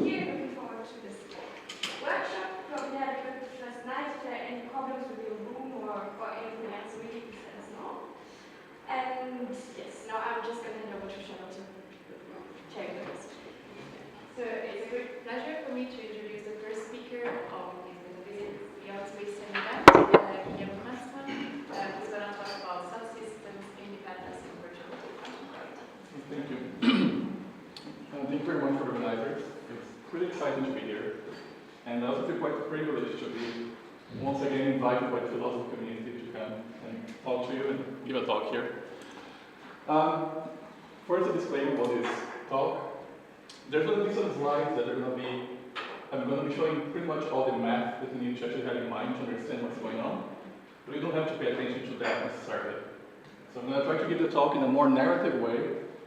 here, looking forward to this workshop. Probably had a good first night. If there are any problems with your room or anything else, really, please let us know. And yes, now I'm just going to hand over to Charlotte to check the rest. So it's a great pleasure for me to introduce the first speaker of this Metaphysics Beyond Spacetime event, Guilherme Franzmann, who's going to talk about subsystems, independence, and perturbative quantum gravity. Thank you. Thank you very much for the organizers. It's really exciting to be here. And I also feel quite privileged to be once again invited by the philosophy community to come and talk to you and give a talk here. First, a disclaimer about this talk. There's going to be some slides that I'm going to be showing pretty much all the math that you need to actually have in mind to understand what's going on. But you don't have to pay attention to that necessarily. So I'm going to try to give the talk in a more narrative way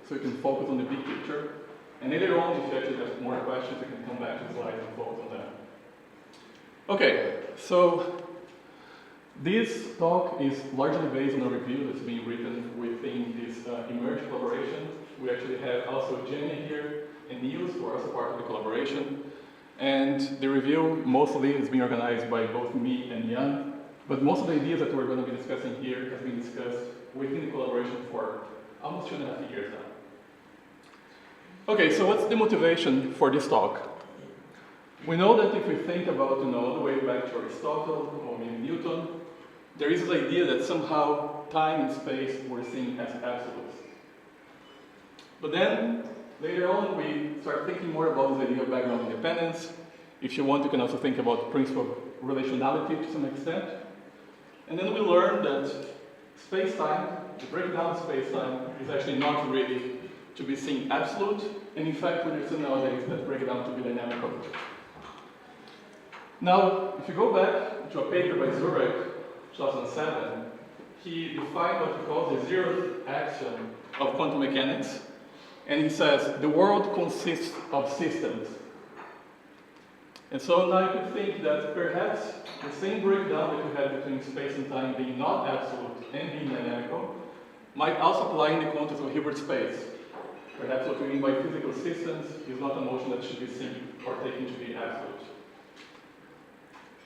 so you can focus on the big picture. And later on, if you actually have more questions, you can come back to the slides and focus on that. Okay, so this talk is largely based on a review that's being written within this emerged collaboration. We actually have also Jenny here and Niels, who are also part of the collaboration. And the review mostly is being organized by both me and Jan, but most of the ideas that we're going to be discussing here has been discussed within the collaboration for almost 2.5 years now. Okay, so what's the motivation for this talk? We know that if we think about, all the way back to Aristotle or maybe Newton, there is this idea that somehow time and space were seen as absolutes. But then, later on, we start thinking more about this idea of background independence. If you want, you can also think about the principle of relationality to some extent. And then we learn that space-time, the breakdown of space-time, is actually not really to be seen absolute, and in fact we understand nowadays that breakdown to be dynamical. Now, if you go back to a paper by Zurek, 2007, he defined what he calls the zeroth axiom of quantum mechanics, and he says, the world consists of systems. And so now you could think that perhaps the same breakdown that you have between space and time being not absolute and being dynamical might also apply in the context of Hilbert space. Perhaps what we mean by physical systems is not a motion that should be seen or taken to be absolute.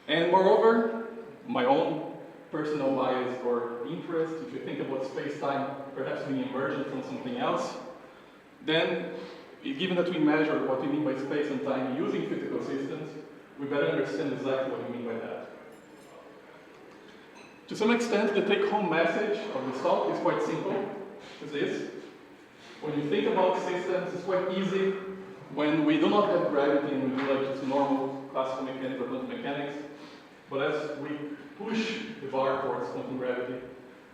And moreover, my own personal bias or interest, if you think about space-time perhaps being emergent from something else, then given that we measure what we mean by space and time using physical systems, we better understand exactly what we mean by that. To some extent, the take-home message of this talk is quite simple. It's this. When you think about systems, it's quite easy when we do not have gravity and we do like just normal classical mechanics or quantum mechanics. But as we push the bar towards quantum gravity,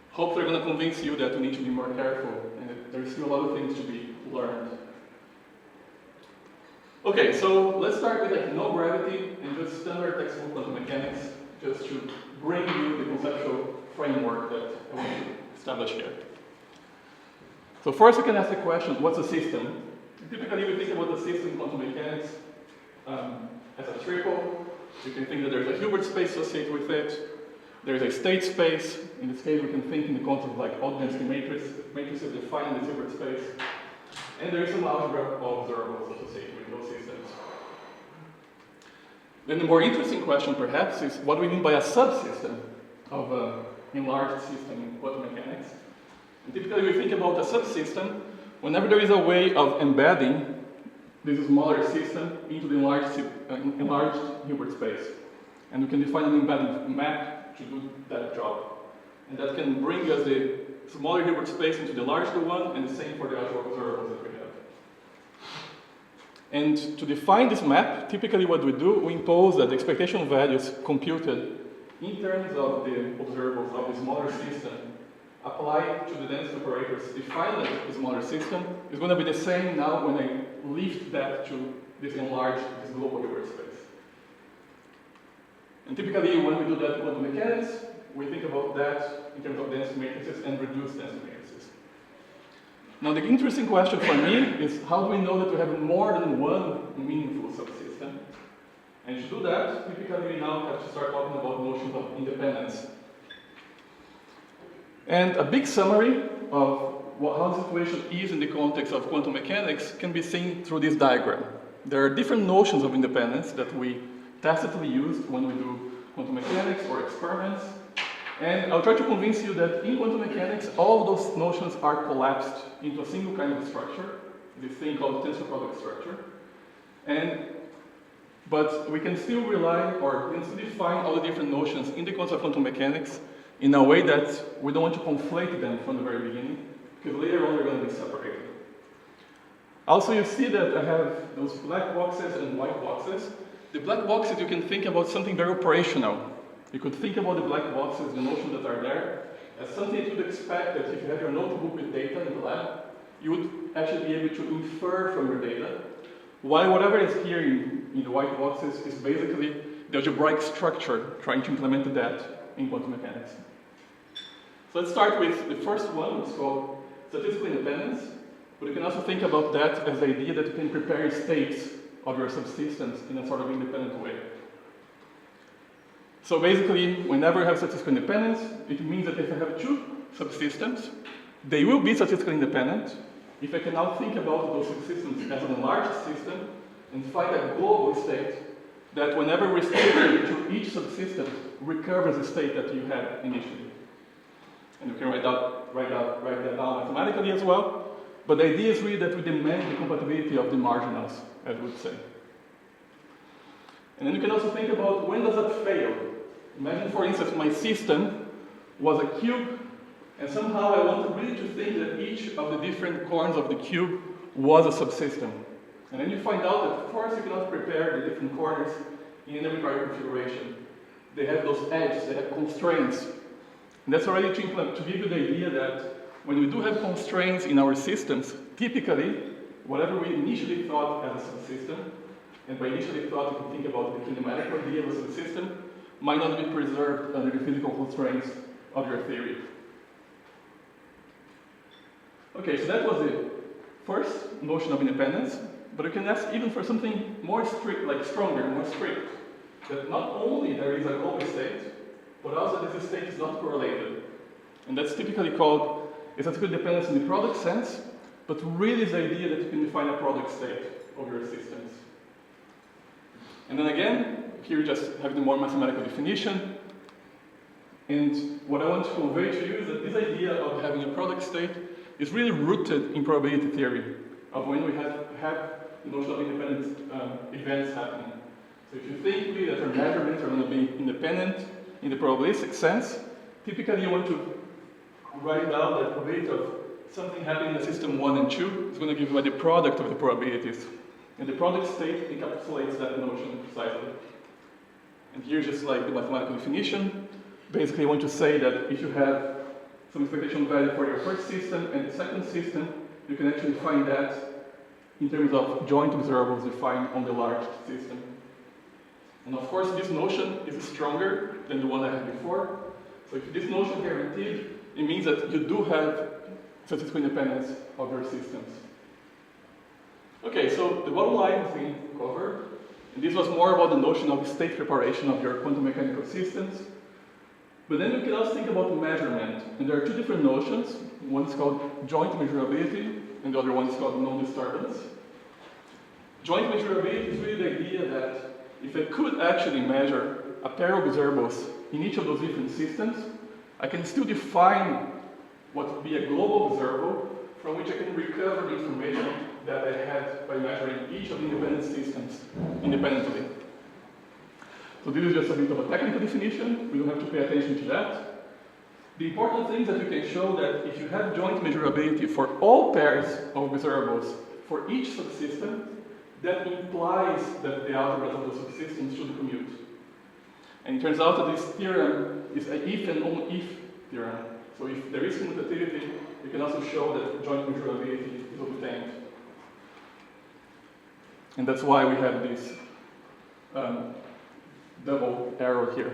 hopefully we're going to convince you that we need to be more careful and that there's still a lot of things to be learned. Okay, so let's start with like no gravity and just standard textbook quantum mechanics, just to bring you the conceptual framework that I want to establish here. So first you can ask the question, what's a system? Typically we think about the system in quantum mechanics as a triple. You can think that there's a Hilbert space associated with it. There's a state space. In this case we can think in the concept of like odd density matrices defined in this Hilbert space. And there's some algebra of observables associated with those systems. Then the more interesting question perhaps is what do we mean by a subsystem of an enlarged system in quantum mechanics? And typically we think about a subsystem whenever there is a way of embedding this smaller system into the enlarged Hilbert space. And we can define an embedding map to do that job. And that can bring us the smaller Hilbert space into the larger one, and the same for the algebra observables that we have. And to define this map, typically what we do, we impose that the expectation values computed in terms of the observables of the smaller system applied to the density operators defined as the smaller system is going to be the same now when I lift that to this enlarged, this global Hilbert space. And typically when we do that in quantum mechanics, we think about that in terms of density matrices and reduced density matrices. Now the interesting question for me is how do we know that we have more than one meaningful subsystem? And to do that, typically we now have to start talking about notions of independence. And a big summary of how the situation is in the context of quantum mechanics can be seen through this diagram. there are different notions of independence that we tacitly use when we do quantum mechanics or experiments. And I'll try to convince you that in quantum mechanics, all of those notions are collapsed into a single kind of structure, this thing called tensor product structure. But we can still rely, or we can still define all the different notions in the concept of quantum mechanics in a way that we don't want to conflate them from the very beginning, because later on they're going to be separated. Also, you see that I have those black boxes and white boxes. The black boxes, you can think about something very operational. You could think about the black boxes, the notions that are there, as something you would expect that if you have your notebook with data in the lab, you would actually be able to infer from your data. While whatever is here in the white boxes is basically the algebraic structure trying to implement that in quantum mechanics. So let's start with the first one, it's called statistical independence. But you can also think about that as the idea that you can prepare states of your subsystems in a sort of independent way. So basically, whenever you have statistical independence, it means that if I have two subsystems, they will be statistically independent. If I can now think about those subsystems as an enlarged system and find a global state that whenever restricted to each subsystem recovers the state that you had initially. And you can write that down mathematically as well. But the idea is really that we demand the compatibility of the marginals, as we would say. And then you can also think about when does that fail? Imagine, for instance, my system was a cube, and somehow I want really to think that each of the different corners of the cube was a subsystem. And then you find out that, of course, you cannot prepare the different corners in the required configuration. They have those edges, they have constraints. And that's already to give you the idea that when we do have constraints in our systems, typically, whatever we initially thought as a subsystem, and by initially thought you can think about the kinematic idea of a subsystem, might not be preserved under the physical constraints of your theory. Okay, so that was the first notion of independence, but you can ask even for something more strict, like stronger, more strict, that not only there is a global state, but also that this state is not correlated. And that's typically called statistical independence in the product sense, but really is the idea that you can define a product state of your systems. And then again, here you just have the more mathematical definition. And what I want to convey to you is that this idea of having a product state is really rooted in probability theory, of when we have the notion of independent events happening. So if you think really that your measurements are going to be independent in the probabilistic sense, typically you want to write down the probability of something happening in system 1 and 2 is going to give you the product of the probabilities. And the product state encapsulates that notion precisely. And here's just like the mathematical definition. Basically, I want to say that if you have some expectation value for your first system and the second system, you can actually find that in terms of joint observables defined on the large system. And of course, this notion is stronger than the one I had before. So if this notion is guaranteed, it means that you do have statistical independence of your systems. Okay, so the bottom line is being covered. And this was more about the notion of state preparation of your quantum mechanical systems. But then you can also think about measurement. And there are two different notions. One is called joint measurability, and the other one is called non-disturbance. Joint measurability is really the idea that if I could actually measure a pair of observables in each of those different systems, I can still define what would be a global observable from which I can recover the information that I had by measuring each of the independent systems independently. So this is just a bit of a technical definition. We don't have to pay attention to that. The important thing is that you can show that if you have joint measurability for all pairs of observables for each subsystem, that implies that the algebras of the subsystems should commute. And it turns out that this theorem is an if and only if theorem. So if there is commutativity, you can also show that joint measurability is obtained. And that's why we have this double arrow here.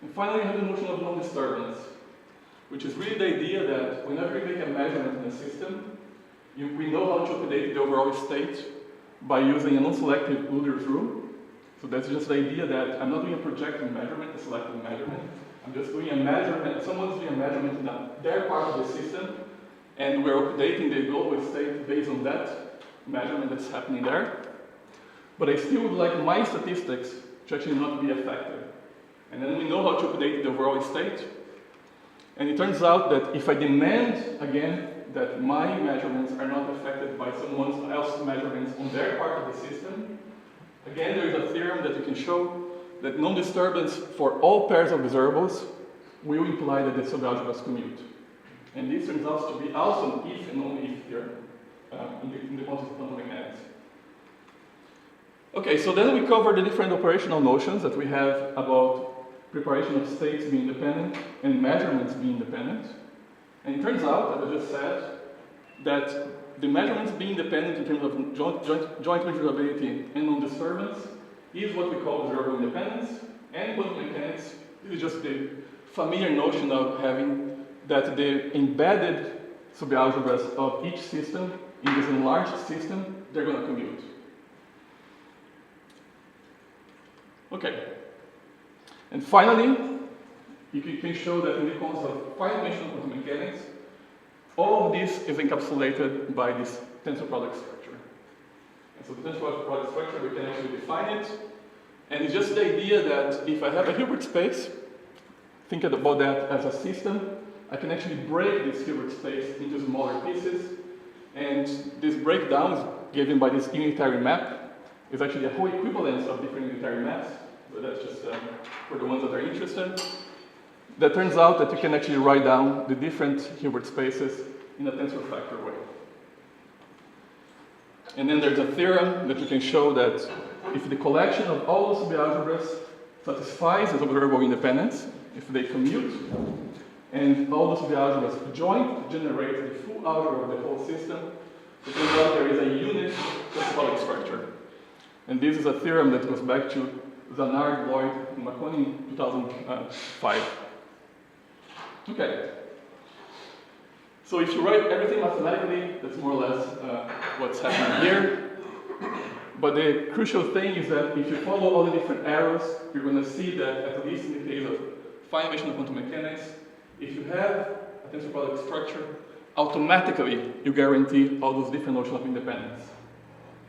And finally, we have the notion of non-disturbance, which is really the idea that whenever we make a measurement in a system, we know how to update the overall state by using a non-selective Euler's rule. So that's just the idea that I'm not doing a projective measurement, a selective measurement. I'm just doing a measurement, someone's doing a measurement in their part of the system, and we're updating the global state based on that measurement that's happening there. But I still would like my statistics to actually not be affected. And then we know how to update the overall state. And it turns out that if I demand, again, that my measurements are not affected by someone else's measurements on their part of the system, again, there is a theorem that you can show that non-disturbance for all pairs of observables will imply that the subalgebras commute. And this turns out to be also an if and only if theorem in the context of quantum mechanics. Okay, so then we cover the different operational notions that we have about preparation of states being dependent and measurements being dependent. And it turns out, as I just said, that the measurements being dependent in terms of joint measurability and non-disturbance is what we call observable independence. And in quantum mechanics, this is just the familiar notion of having that the embedded subalgebras of each system in this enlarged system, they're going to commute. Okay. And finally, you can show that in the concept of finite-dimensional quantum mechanics, all of this is encapsulated by this tensor product structure. And so the tensor product structure, we can actually define it. And it's just the idea that if I have a Hilbert space, think about that as a system, I can actually break this Hilbert space into smaller pieces. And this breakdown is given by this unitary map. It's actually a whole equivalence of different unitary maps. But that's just for the ones that are interested. That turns out that you can actually write down the different Hilbert spaces in a tensor factor way. And then there's a theorem that you can show that if the collection of all those subalgebras satisfies this observable independence, if they commute, and all those subalgebras join to generate the full algebra of the whole system, it turns out there is a unit tensor structure. And this is a theorem that goes back to Zanard, Lloyd, and Marconi in 2005. Okay. So if you write everything mathematically, that's more or less what's happening here. But the crucial thing is that if you follow all the different arrows, you're going to see that, at least in the case of finite-dimensional quantum mechanics, if you have a tensor product structure, automatically you guarantee all those different notions of independence.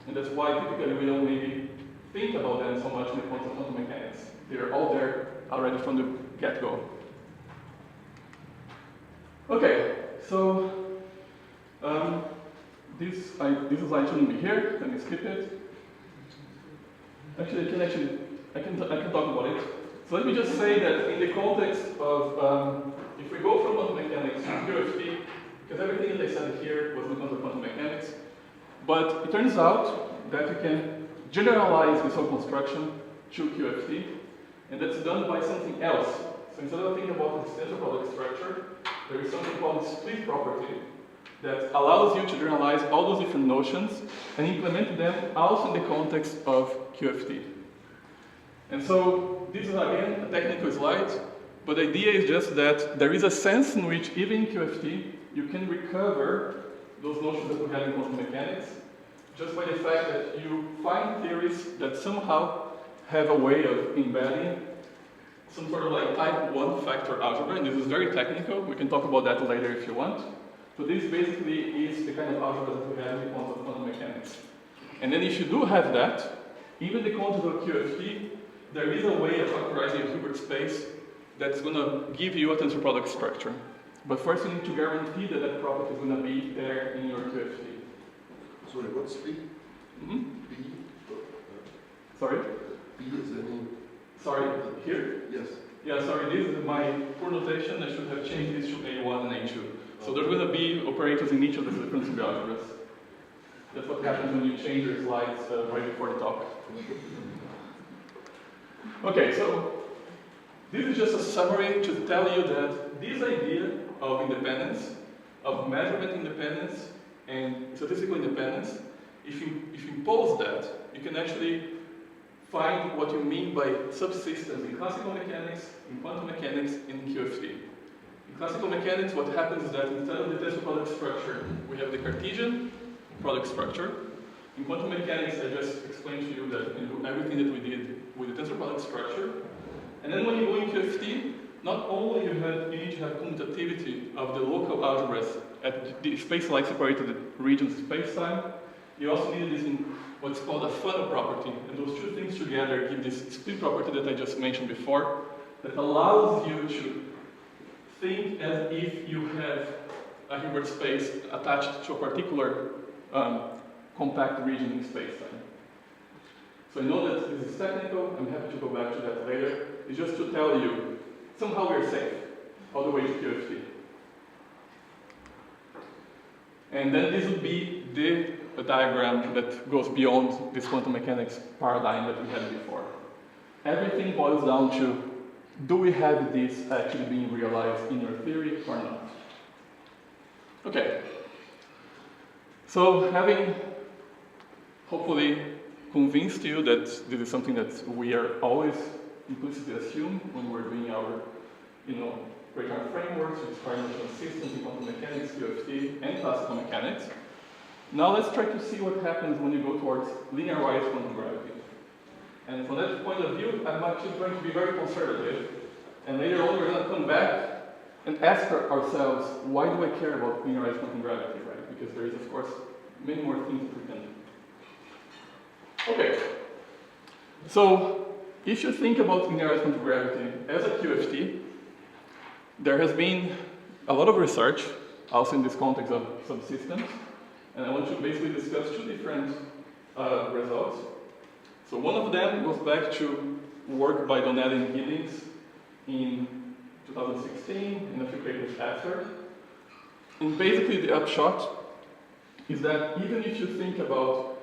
And that's why typically we don't maybe think about them so much in the context of quantum mechanics. They're all there already from the get-go. Okay, so this slide shouldn't be here. Let me skip it. Actually, I can talk about it. So let me just say that in the context of if we go from quantum mechanics to QFT, because everything that I said here was in the context of quantum mechanics, but it turns out that you can generalize this whole construction to QFT, and that's done by something else. So instead of thinking about this tensor product structure, there is something called split property that allows you to generalize all those different notions and implement them also in the context of QFT. And so this is again a technical slide, but the idea is just that there is a sense in which even in QFT you can recover those notions that we have in quantum mechanics just by the fact that you find theories that somehow have a way of embedding some sort of like type 1 factor algebra, and this is very technical. We can talk about that later if you want. So this basically is the kind of algebra that we have in the concept of quantum mechanics. And then if you do have that, even the concept of QFT, there is a way of factorizing a Hilbert space that's going to give you a tensor product structure. But first you need to guarantee that that property is going to be there in your QFT. Sorry, what's P? Mm-hmm. P? Sorry? P is any... Sorry, here? Yes. Yeah, sorry, this is my poor notation. I should have changed this to A1 and A2. So there's going to be operators in each of the different subalgebras. That's what happens when you change your slides right before the talk. Okay, so this is just a summary to tell you that this idea of independence, of measurement independence and statistical independence, if you impose that, you can actually find what you mean by subsystems in classical mechanics, in quantum mechanics, and in QFT. In classical mechanics, what happens is that instead of the tensor product structure, we have the Cartesian product structure. In quantum mechanics, I just explained to you that you can do everything that we did with the tensor product structure. And then when you go in QFT, not only you need to have commutativity of the local algebras at the space-like separated regions of space-time, you also need this in what's called a funnel property. And those two things together give this split property that I just mentioned before, that allows you to think as if you have a Hilbert space attached to a particular compact region in space-time. So I know that this is technical, I'm happy to go back to that later. It's just to tell you, somehow we're safe, all the way to QFT. And then this would be the diagram that goes beyond this quantum mechanics paradigm that we had before. Everything boils down to, do we have this actually being realized in your theory or not? Okay. So having hopefully convinced you that this is something that we are always implicitly assume when we're doing our, regular frameworks, which is financial systems, in quantum mechanics, QFT, and classical mechanics. Now let's try to see what happens when you go towards linearized quantum gravity. And from that point of view, I'm actually going to be very conservative. And later on, we're going to come back and ask ourselves, why do I care about linearized quantum gravity, right? Because there is, of course, many more things that we can do. Okay. So, if you think about linearized quantum gravity as a QFT, there has been a lot of research, also in this context of subsystems, and I want to basically discuss two different results. So one of them goes back to work by Donnelly and Giddings in 2016 and a few papers after. And basically the upshot is that even if you think about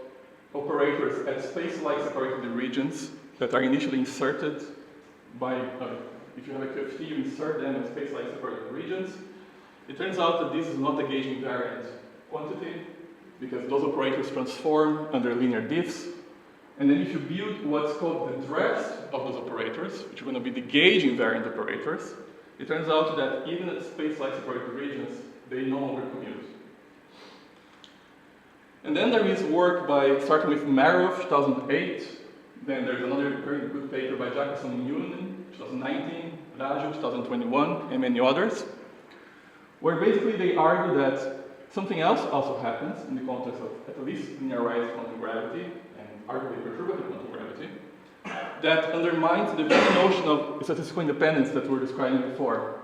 operators at space-like separated regions that are initially inserted by, if you have a QFT, you insert them in space-like separated regions, it turns out that this is not a gauge invariant quantity because those operators transform under linear diffs. And then if you build what's called the dress of those operators, which are going to be the gauge invariant operators, it turns out that even at space-like separated regions, they no longer commute. And then there is work starting with Marov, 2008. Then there's another very good paper by Jacobson and Newman, 2019, Raju, 2021, and many others, where basically they argue that something else also happens in the context of at least linearized quantum gravity, and arguably perturbative quantum gravity, that undermines the very notion of statistical independence that we were describing before.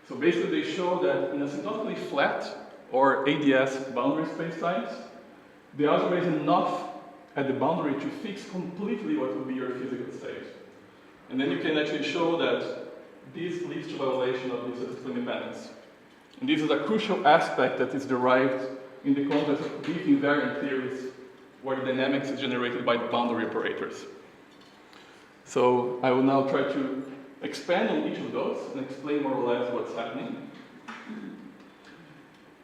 So basically they show that in asymptotically flat, or ADS boundary spacetimes, the algebra is enough at the boundary to fix completely what would be your physical state. And then you can actually show that this leads to violation of the statistical independence. And this is a crucial aspect that is derived in the context of deep invariant theories, where the dynamics is generated by the boundary operators. So I will now try to expand on each of those and explain more or less what's happening.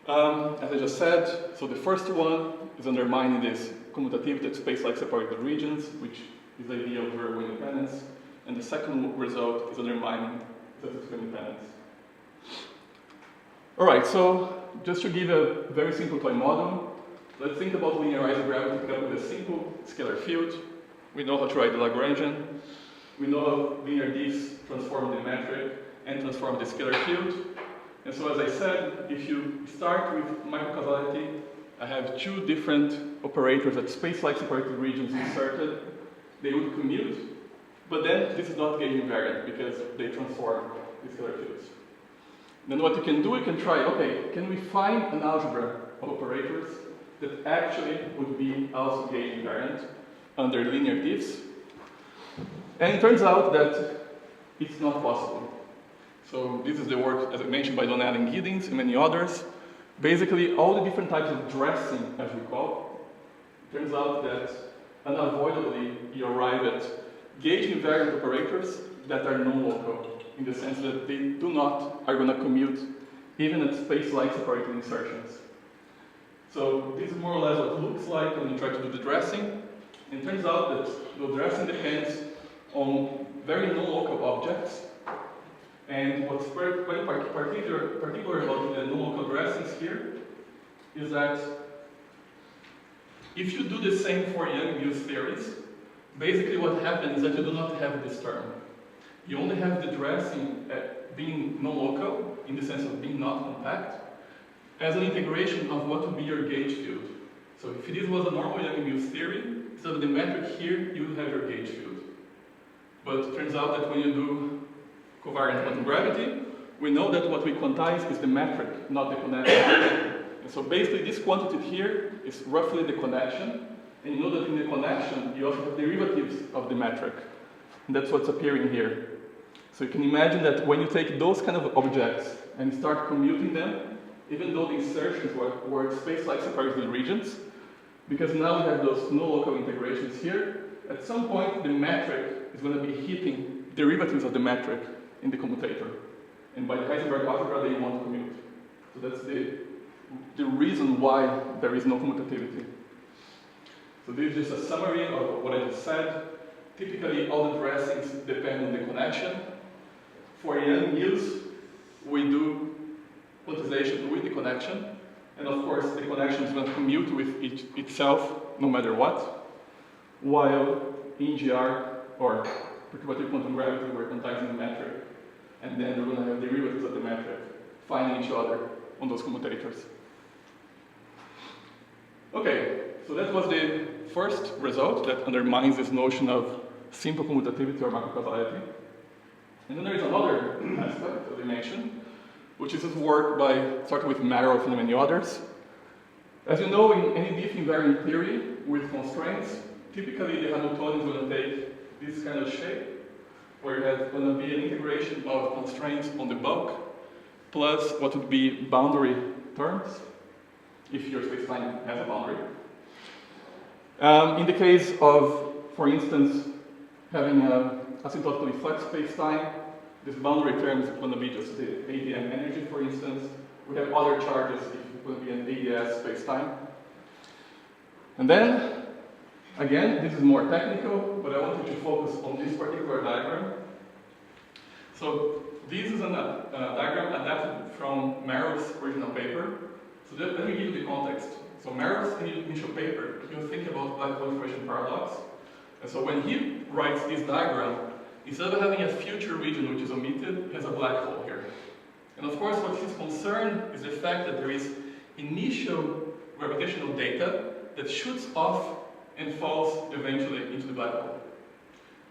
As I just said, so the first one is undermining this commutativity at space-like separated regions, which is the idea of variable independence. And the second result is undermining statistical independence. All right, so just to give a very simple toy model, let's think about linearized gravity coupled with a simple scalar field. We know how to write the Lagrangian. We know how linear diffs transform the metric and transform the scalar field. And so as I said, if you start with microcausality, I have two different operators at space-like separated regions inserted. They would commute, but then this is not gauge invariant because they transform the scalar fields. Then what you can do, you can try, okay, can we find an algebra of operators that actually would be also gauge invariant under linear diffs? And it turns out that it's not possible. So this is the work, as I mentioned, by Donnelly and Giddings and many others. Basically, all the different types of dressing, as we call, it turns out that unavoidably you arrive at gauge invariant operators that are non-local, in the sense that they are going to commute even at space-like separated insertions. So this is more or less what it looks like when you try to do the dressing. And it turns out that the dressing depends on very non-local objects. And what's quite particular about the non-local dressings here is that if you do the same for Young-Mills theories, basically what happens is that you do not have this term. You only have the dressing being non-local, in the sense of being not compact, as an integration of what would be your gauge field. So if this was a normal Young-Mills theory, instead of the metric here, you would have your gauge field. But it turns out that when you do covariant quantum gravity, we know that what we quantize is the metric, not the connection. And so basically this quantity here is roughly the connection, and you know that in the connection you also have derivatives of the metric. And that's what's appearing here. So you can imagine that when you take those kind of objects and start commuting them, even though the insertions were space-like separated regions, because now we have those no local integrations here, at some point the metric is going to be hitting derivatives of the metric in the commutator. And by the Heisenberg algebra, they won't commute. So that's the reason why there is no commutativity. So this is just a summary of what I just said. Typically, all the dressings depend on the connection. For Young-Mills, we do quantization with the connection. And of course, the connection is going to commute with itself, no matter what. While in GR, or perturbative quantum gravity, we're quantizing the metric. And then we're going to have derivatives of the metric finding each other on those commutators. Okay, so that was the first result that undermines this notion of simple commutativity or macrocausality. And then there is another aspect of dimension, which is this work started with Maroff and many others. As you know, in any deep invariant theory with constraints, typically the Hamiltonian is going to take this kind of shape, where you have going to be an integration of constraints on the bulk, plus what would be boundary terms, if your spacetime has a boundary. In the case of, for instance, having an asymptotically flat spacetime, this boundary term is going to be just the ADM energy, for instance. We have other charges if it's going to be an ADS spacetime. And then, again, this is more technical, but I wanted to focus on this particular diagram. So this is a diagram adapted from Maroff's original paper. So let me give you the context. So Maroff's initial paper, he was thinking about black hole information paradox. And so when he writes this diagram, instead of having a future region which is omitted, he has a black hole here. And of course, what he's concerned is the fact that there is initial gravitational data that shoots off and falls eventually into the black hole.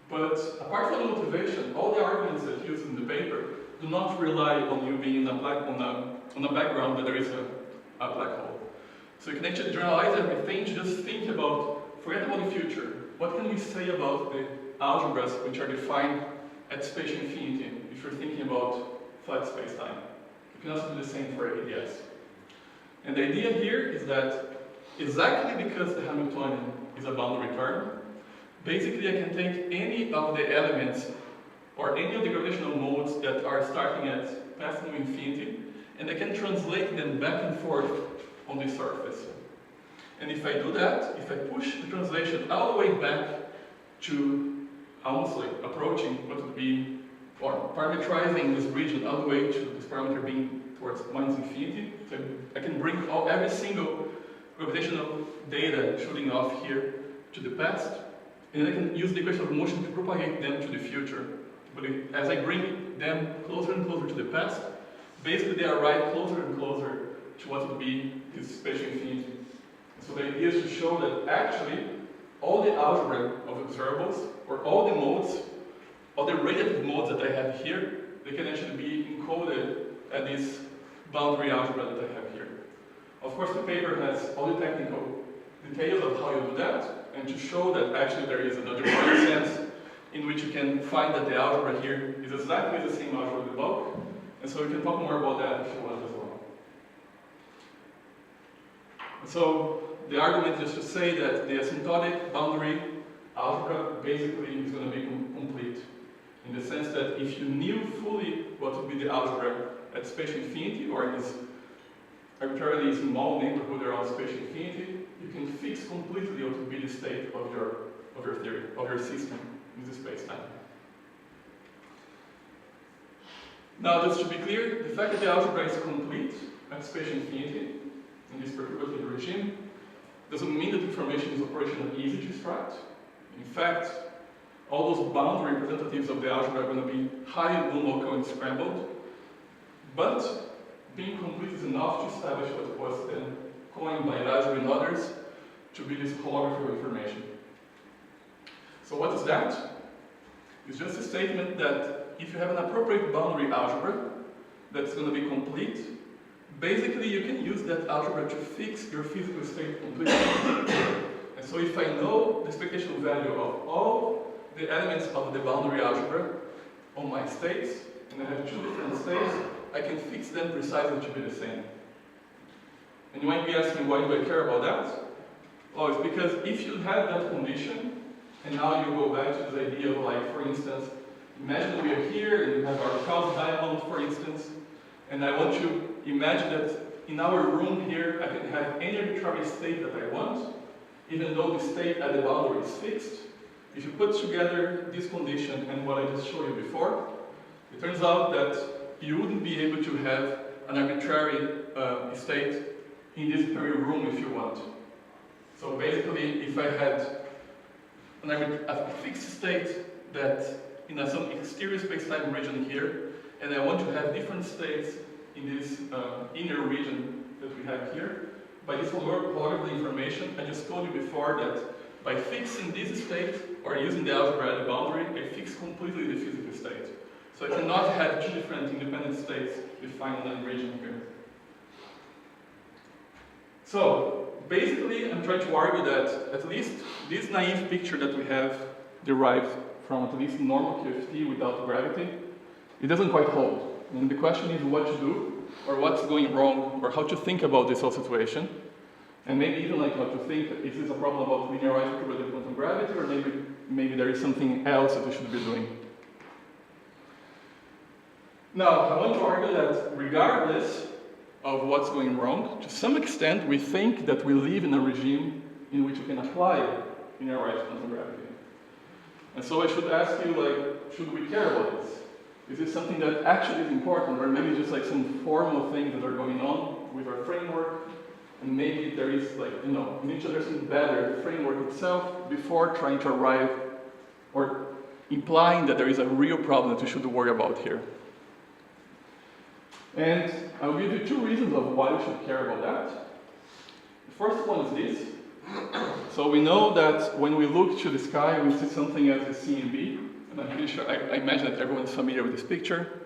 But apart from the motivation, all the arguments that he used in the paper do not rely on you being on a background that there is a black hole. So you can actually generalize everything to just think about, forget about the future. What can we say about the algebras which are defined at spatial infinity if you're thinking about flat spacetime? You can also do the same for ADS. And the idea here is that exactly because the Hamiltonian is a boundary term, basically I can take any of the elements or any of the gravitational modes that are starting at past new infinity, and I can translate them back and forth on the surface. And if I do that, if I push the translation all the way back to almost like approaching what would be, or parametrizing this region all the way to this parameter being towards minus infinity, so I can bring every single gravitational data shooting off here to the past, and I can use the equation of motion to propagate them to the future. But as I bring them closer and closer to the past, basically they arrive closer and closer to what would be this spatial infinity. So the idea is to show that actually all the algebra of observables, or all the modes, all the radiative modes that I have here, they can actually be encoded at this boundary algebra that I have here. Of course, the paper has all the technical details of how you do that, and to show that actually there is an algebraic sense in which you can find that the algebra here is exactly the same algebra with the bulk, and so we can talk more about that if you want as well. So the argument is to say that the asymptotic boundary algebra basically is going to be complete, in the sense that if you knew fully what would be the algebra at spatial infinity, or in this arbitrarily small neighborhood around spatial infinity, you can fix completely what would be the state of your theory, of your system in this space-time. Now, just to be clear, the fact that the algebra is complete at spatial infinity in this perturbative regime doesn't mean that information is operationally easy to extract. In fact, all those boundary representatives of the algebra are going to be highly non-local and scrambled, but being complete is enough to establish what was then coined by Lazar and others to be this holography of information. So what is that? It's just a statement that if you have an appropriate boundary algebra that's going to be complete, basically you can use that algebra to fix your physical state completely. And so if I know the expectation value of all the elements of the boundary algebra on my states, and I have two different states, I can fix them precisely to be the same. And you might be asking, why do I care about that? Well, it's because if you have that condition, and now you go back to this idea of, like, for instance, imagine we are here and we have our Gauss diamond, for instance, and I want to imagine that in our room here I can have any arbitrary state that I want, even though the state at the boundary is fixed. If you put together this condition and what I just showed you before, it turns out that you wouldn't be able to have an arbitrary state in this very room if you want. So basically, if I had a fixed state that in some exterior space-time region here, and I want to have different states in this inner region that we have here, by this holography information, I just told you before that by fixing this state or using the algebra at the boundary, I fix completely the physical state. So I cannot have two different independent states defined in that region here. So basically, I'm trying to argue that at least this naive picture that we have derived from at least normal QFT without gravity, it doesn't quite hold. And the question is what to do, or what's going wrong, or how to think about this whole situation. And maybe even like how to think, is this a problem about linearized perturbative quantum gravity, or maybe there is something else that we should be doing. Now, I want to argue that regardless of what's going wrong, to some extent we think that we live in a regime in which we can apply linearized quantum gravity. And so I should ask you, like, should we care about this? Is this something that actually is important, or maybe just like some formal things that are going on with our framework, and maybe there is, like, you know, we need to understand better the framework itself before trying to arrive or implying that there is a real problem that we should worry about here. And I'll give you two reasons of why we should care about that. The first one is this. So we know that when we look to the sky, we see something as a CMB. And I'm pretty sure, I imagine that everyone is familiar with this picture.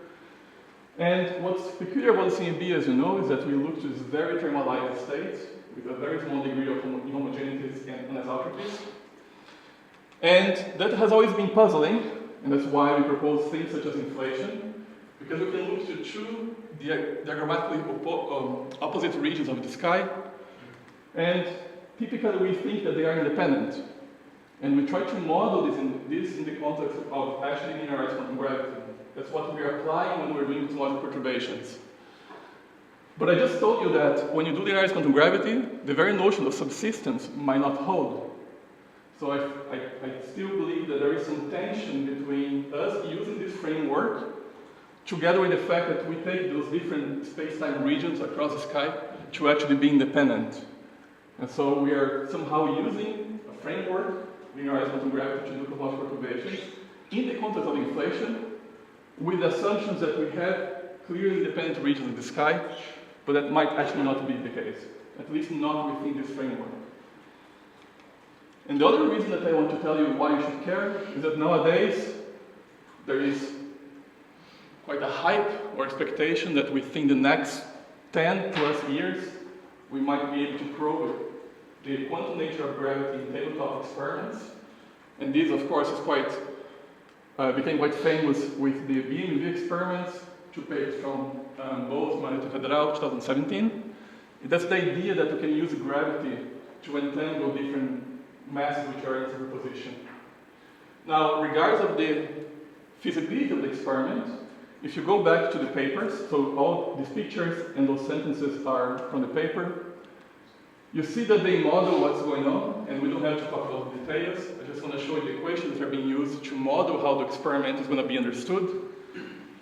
And what's peculiar about the CMB, as you know, is that we look to this very thermalized state with a very small degree of homogeneities and anisotropies. And that has always been puzzling, and that's why we propose things such as inflation, because we can look to two diagrammatically opposite regions of the sky, and typically we think that they are independent. And we try to model this in the context of actually linearized quantum gravity. That's what we are applying when we're doing cosmological perturbations. But I just told you that when you do linearized quantum gravity, the very notion of subsystems might not hold. So I still believe that there is some tension between us using this framework together with the fact that we take those different space-time regions across the sky to actually be independent. And so we are somehow using a framework, linearized quantum gravity, to do cosmological perturbations in the context of inflation, with assumptions that we have clearly independent regions in the sky, but that might actually not be the case, at least not within this framework. And the other reason that I want to tell you why you should care is that nowadays there is quite a hype or expectation that within the next 10 plus years we might be able to prove the quantum nature of gravity in tabletop experiments. And this, of course, is became quite famous with the BMV experiments, two papers from both Maria Federal, 2017. That's the idea that we can use gravity to entangle different masses which are in superposition. Now, regardless of the feasibility of the experiment, if you go back to the papers, so all these pictures and those sentences are from the paper, you see that they model what's going on, and we don't have to talk about the details. I just want to show you the equations that are being used to model how the experiment is going to be understood.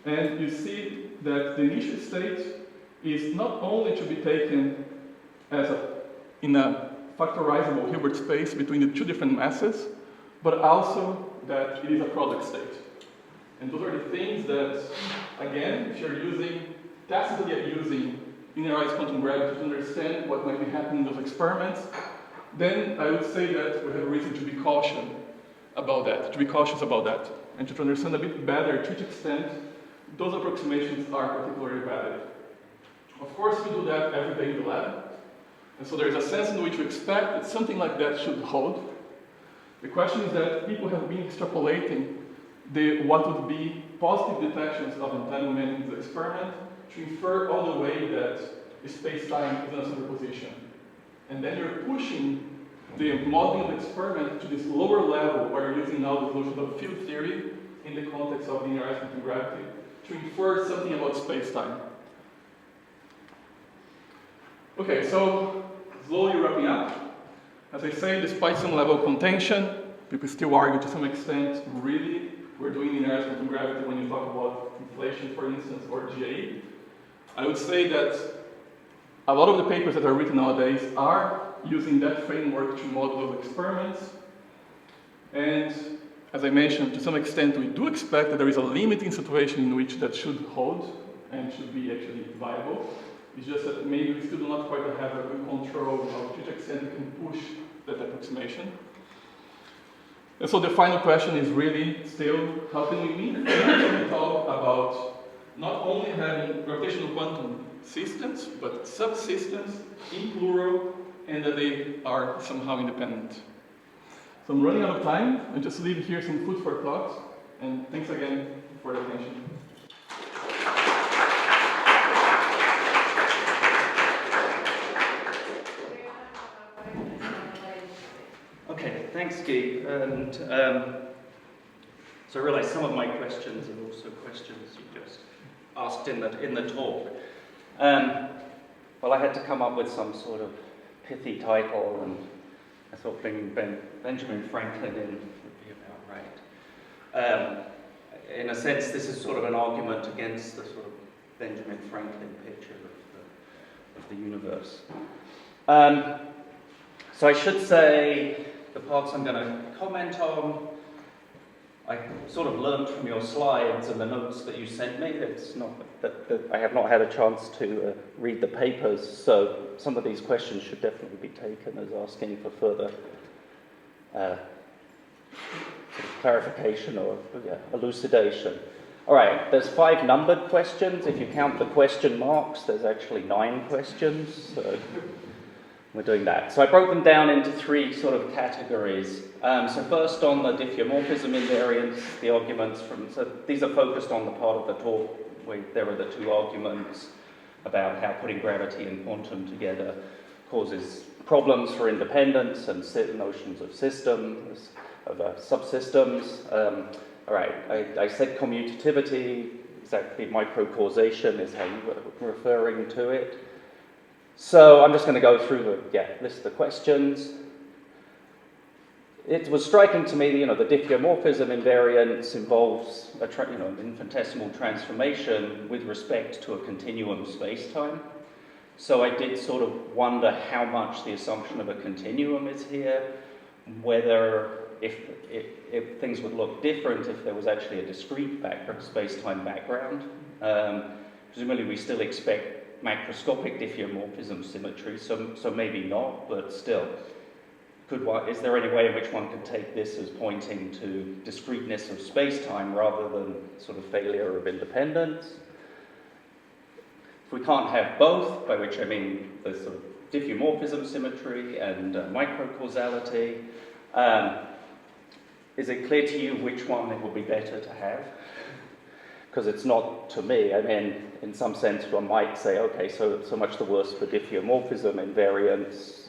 And you see that the initial state is not only to be taken as in a factorizable Hilbert space between the two different masses, but also that it is a product state. And those are the things that, again, if you're tacitly using linearized quantum gravity to understand what might be happening in those experiments, then I would say that we have a reason to be cautious about that, and to understand a bit better to which extent those approximations are particularly valid. Of course, we do that every day in the lab, and so there's a sense in which we expect that something like that should hold. The question is that people have been extrapolating what would be positive detections of entanglement in the experiment to infer all the way that space-time is in a superposition. And then you're pushing the modeling of the experiment to this lower level where you're using now the solution of field theory in the context of linear asymptotic gravity to infer something about space-time. Okay, so slowly wrapping up. As I say, despite some level of contention, people still argue to some extent, really, we're doing linear asymptotic gravity when you talk about inflation, for instance, or GAE. I would say that a lot of the papers that are written nowadays are using that framework to model those experiments. And as I mentioned, to some extent, we do expect that there is a limiting situation in which that should hold and should be actually viable. It's just that maybe we still do not quite have a good control of to which extent we can push that approximation. And so the final question is really still, how can we mean? We talk about not only having gravitational quantum systems, but subsystems in plural, and that they are somehow independent. So I'm running out of time, and just leave here some food for thought, and thanks again for the attention. Okay, thanks, Guy. And so I realize some of my questions are also questions you just asked in the talk. Well, I had to come up with some sort of pithy title, and I thought bringing Benjamin Franklin in would be about right. In a sense, this is sort of an argument against the sort of Benjamin Franklin picture of the universe. So I should say the parts I'm going to comment on, I sort of learned from your slides and the notes that you sent me. It's not that I have not had a chance to read the papers, so some of these questions should definitely be taken as asking for further sort of clarification or elucidation. All right, there's 5 numbered questions. If you count the question marks, there's actually 9 questions. So we're doing that. So I broke them down into 3 sort of categories. So first on the diffeomorphism invariance, the arguments so these are focused on the part of the talk where there are the 2 arguments about how putting gravity and quantum together causes problems for independence and notions of systems, of subsystems. All right, I said commutativity, exactly microcausation is how you were referring to it. So I'm just going to go through list the questions. It was striking to me, the diffeomorphism invariance involves an infinitesimal transformation with respect to a continuum space-time. So I did sort of wonder how much the assumption of a continuum is here, whether if things would look different if there was actually a discrete space-time background. Presumably we still expect macroscopic diffeomorphism symmetry, so maybe not, but still. Is there any way in which one could take this as pointing to discreteness of space-time rather than sort of failure of independence? If we can't have both, by which I mean the sort of diffeomorphism symmetry and microcausality, is it clear to you which one it would be better to have? Because it's not to me. I mean, in some sense, one might say, okay, so much the worse for diffeomorphism invariance.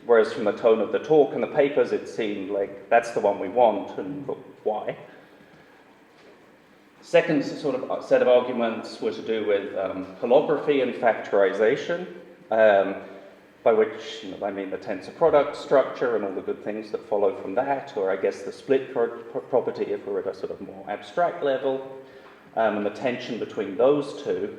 Whereas from the tone of the talk and the papers, it seemed like that's the one we want, and why? Second sort of set of arguments were to do with holography and factorization, by which I mean the tensor product structure and all the good things that follow from that, or I guess the split property if we're at a sort of more abstract level, and the tension between those two.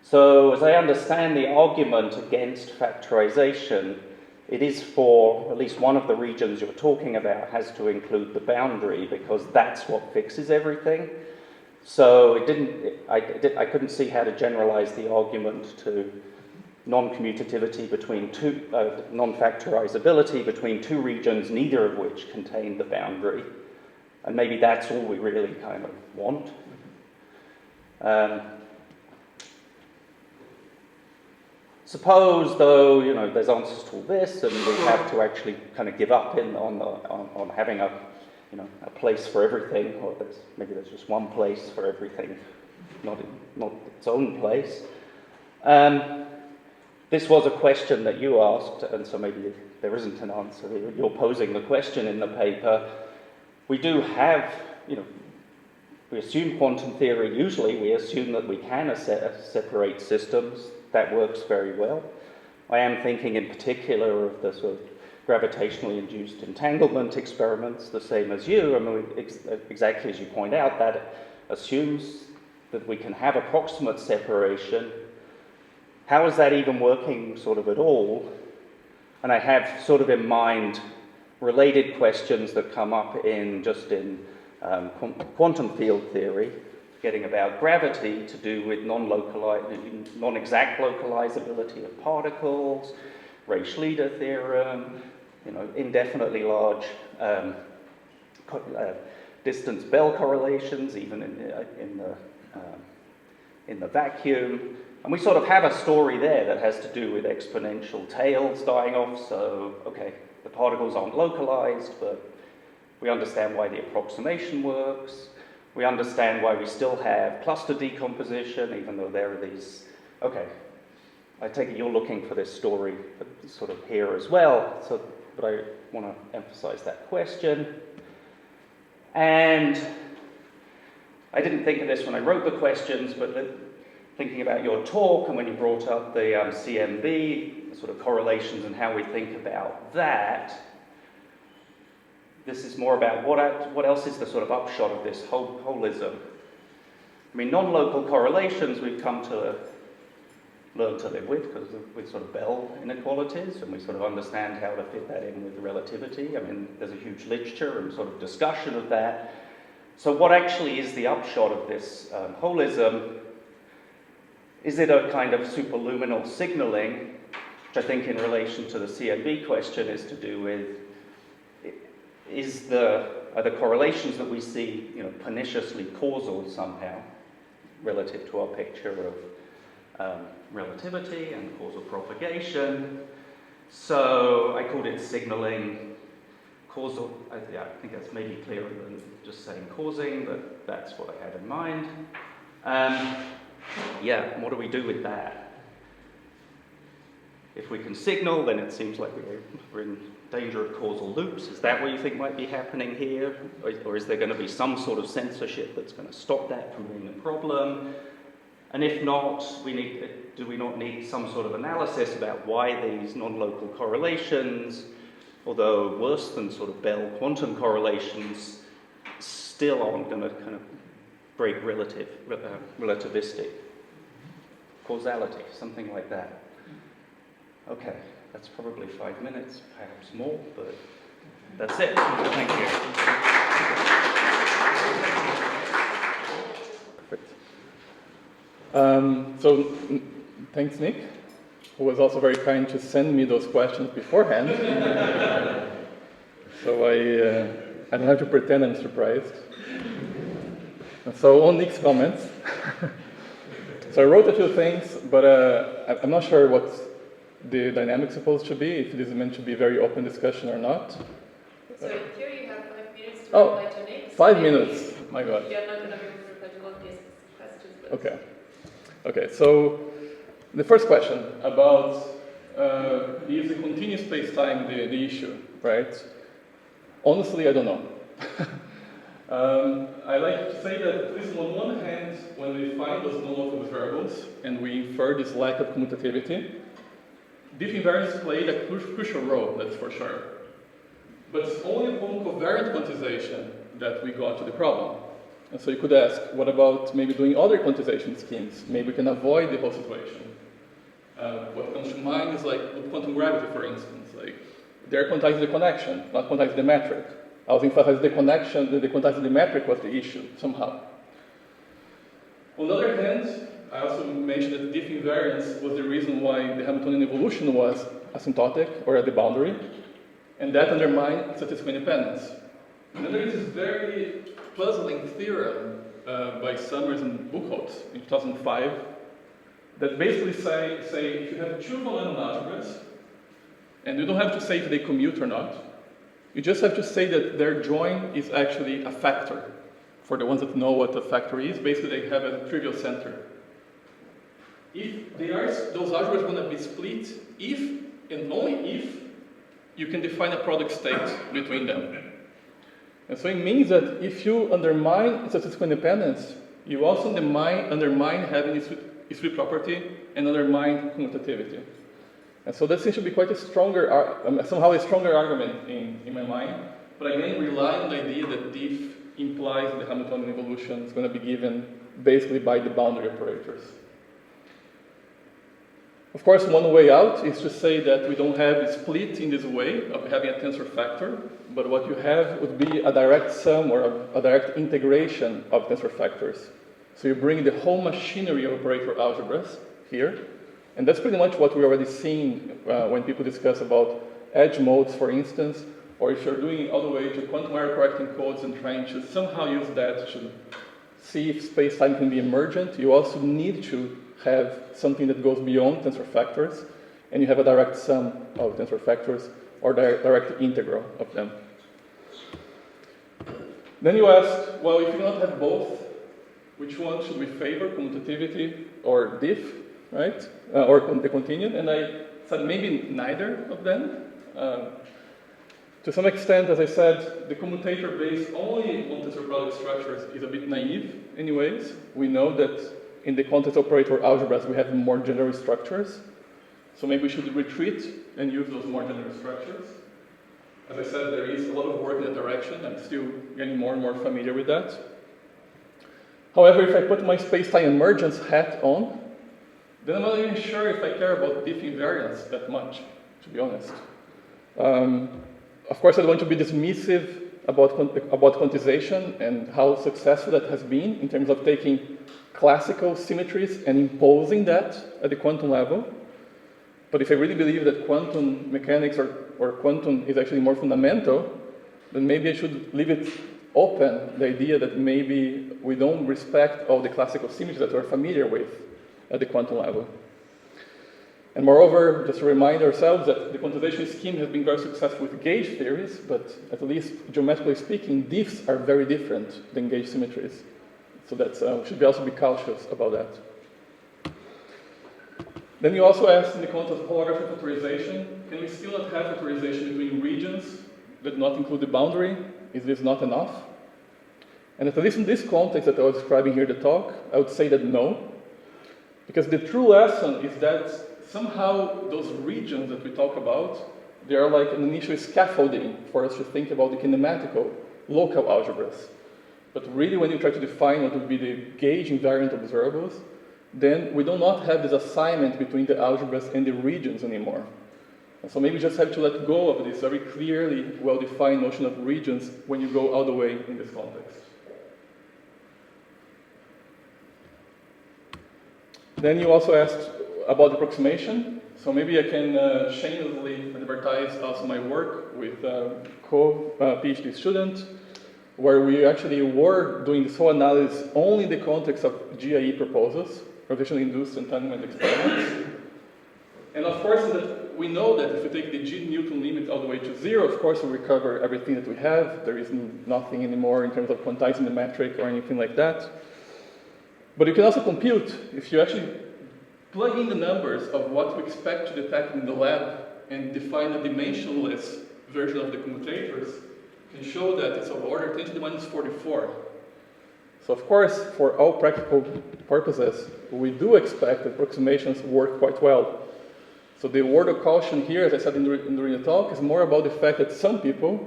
So as I understand the argument against factorization, it is for at least one of the regions you're talking about has to include the boundary because that's what fixes everything. So I couldn't see how to generalize the argument to non-commutativity between two, non-factorizability between two regions, neither of which contain the boundary. And maybe that's all we really kind of want. Suppose, though, there's answers to all this, and we have to actually kind of give up on having a place for everything, or maybe there's just one place for everything, not its own place. This was a question that you asked, and so maybe there isn't an answer. You're posing the question in the paper. We do have, we assume quantum theory, usually we assume that we can separate systems. That works very well. I am thinking in particular of the sort of gravitationally induced entanglement experiments, the same as you. I mean, exactly as you point out, that assumes that we can have approximate separation. How is that even working sort of at all? And I have sort of in mind related questions that come up in quantum field theory, getting about gravity to do with non-exact localizability of particles, Ray-Schlieder theorem, indefinitely large distance Bell correlations, even in the vacuum. And we sort of have a story there that has to do with exponential tails dying off. So, okay, the particles aren't localized, but we understand why the approximation works. We understand why we still have cluster decomposition, even though there are these... Okay, I take it you're looking for this story sort of here as well, but I want to emphasize that question. And I didn't think of this when I wrote the questions, but thinking about your talk and when you brought up the CMB, the sort of correlations and how we think about that, this is more about what else is the sort of upshot of this holism. I mean, non-local correlations we've come to learn to live with because with sort of Bell inequalities, and we sort of understand how to fit that in with relativity. I mean, there's a huge literature and sort of discussion of that. So what actually is the upshot of this holism? Is it a kind of superluminal signaling, which I think in relation to the CMB question is to do with are the correlations that we see, perniciously causal somehow, relative to our picture of relativity and causal propagation? So I called it signaling. Causal, I think that's maybe clearer than just saying causing, but that's what I had in mind. What do we do with that? If we can signal, then it seems like we're in danger of causal loops. Is that what you think might be happening here? Or is there going to be some sort of censorship that's going to stop that from being a problem? And if not, do we not need some sort of analysis about why these non-local correlations, although worse than sort of Bell quantum correlations, still aren't going to kind of break relativistic causality, something like that. Okay, that's probably 5 minutes, perhaps more, but that's it. Thank you. Perfect. So, thanks, Nick, who was also very kind to send me those questions beforehand. So I don't have to pretend I'm surprised. So on Nick's comments, so I wrote a few things, but I'm not sure what the dynamic's supposed to be, if this is meant to be a very open discussion or not. So in theory you have 5 minutes to reply to Nick. 5 minutes, my God. You're not going to be able to reply to all these questions. But Okay, so the first question about is the continuous space-time the issue, right? Honestly, I don't know. I like to say that at least on one hand, when we find those non-local variables and we infer this lack of commutativity, deep invariance played a crucial role, that's for sure. But it's only upon covariant quantization that we got to the problem. And so you could ask, what about maybe doing other quantization schemes? Maybe we can avoid the whole situation. What comes to mind is like with quantum gravity, for instance. Like, they're quantizing the connection, not quantizing the metric. I was emphasizing the connection, the quantizing the metric was the issue, somehow. On the other hand, I also mentioned that diff invariance was the reason why the Hamiltonian evolution was asymptotic, or at the boundary, and that undermined statistical independence. And then there is this very puzzling theorem by Summers and Buchholz in 2005 that basically say if you have two volume algebras, and you don't have to say if they commute or not, you just have to say that their join is actually a factor. For the ones that know what a factor is, basically they have a trivial center. If they are, those algebras are going to be split if and only if you can define a product state between them. And so it means that if you undermine statistical independence, you also undermine having a sweep property and undermine commutativity. And so that seems to be quite a stronger, somehow a stronger argument in my mind. But again, rely on the idea that diff implies the Hamiltonian evolution is going to be given basically by the boundary operators. Of course, one way out is to say that we don't have a split in this way of having a tensor factor, but what you have would be a direct sum or a direct integration of tensor factors. So you bring the whole machinery of operator algebras here, and that's pretty much what we're already seeing when people discuss about edge modes, for instance, or if you're doing it all the way to quantum error correcting codes and trying to somehow use that to see if space-time can be emergent, you also need to have something that goes beyond tensor factors, and you have a direct sum of tensor factors or direct integral of them. Then you asked, well, if you don't have both, which one should we favor, commutativity or diff, right? Or the continuum? And I said maybe neither of them. To some extent, as I said, the commutator based only on tensor product structures is a bit naive anyways. We know that in the context of operator algebras, we have more general structures. So maybe we should retreat and use those more general structures. As I said, there is a lot of work in that direction. I'm still getting more and more familiar with that. However, if I put my space-time emergence hat on, then I'm not even sure if I care about diff invariance that much, to be honest. Of course, I don't want to be dismissive about quantization and how successful that has been in terms of taking classical symmetries and imposing that at the quantum level. But if I really believe that quantum mechanics or quantum is actually more fundamental, then maybe I should leave it open, the idea that maybe we don't respect all the classical symmetries that we're familiar with at the quantum level. And moreover, just to remind ourselves that the quantization scheme has been very successful with gauge theories, but at least geometrically speaking, diffs are very different than gauge symmetries. So that we should also be cautious about that. Then you also asked in the context of holographic factorization, can we still not have factorization between regions that do not include the boundary? Is this not enough? And at least in this context that I was describing here in the talk, I would say that no. Because the true lesson is that somehow those regions that we talk about, they are like an initial scaffolding for us to think about the kinematical local algebras. But really when you try to define what would be the gauge invariant observables, then we do not have this assignment between the algebras and the regions anymore. And so maybe you just have to let go of this very clearly well-defined notion of regions when you go all the way in this context. Then you also asked about approximation. So maybe I can shamelessly advertise also my work with a co-PhD student, where we actually were doing this whole analysis only in the context of GIE proposals, gravitationally induced entanglement experiments. And of course, we know that if we take the G Newton limit all the way to 0, of course we recover everything that we have. There is nothing anymore in terms of quantizing the metric or anything like that. But you can also compute, if you actually plug in the numbers of what we expect to detect in the lab and define a dimensionless version of the commutators, can show that it's of order 10 to the minus 44. So of course, for all practical purposes, we do expect that approximations work quite well. So the word of caution here, as I said during the talk, is more about the fact that some people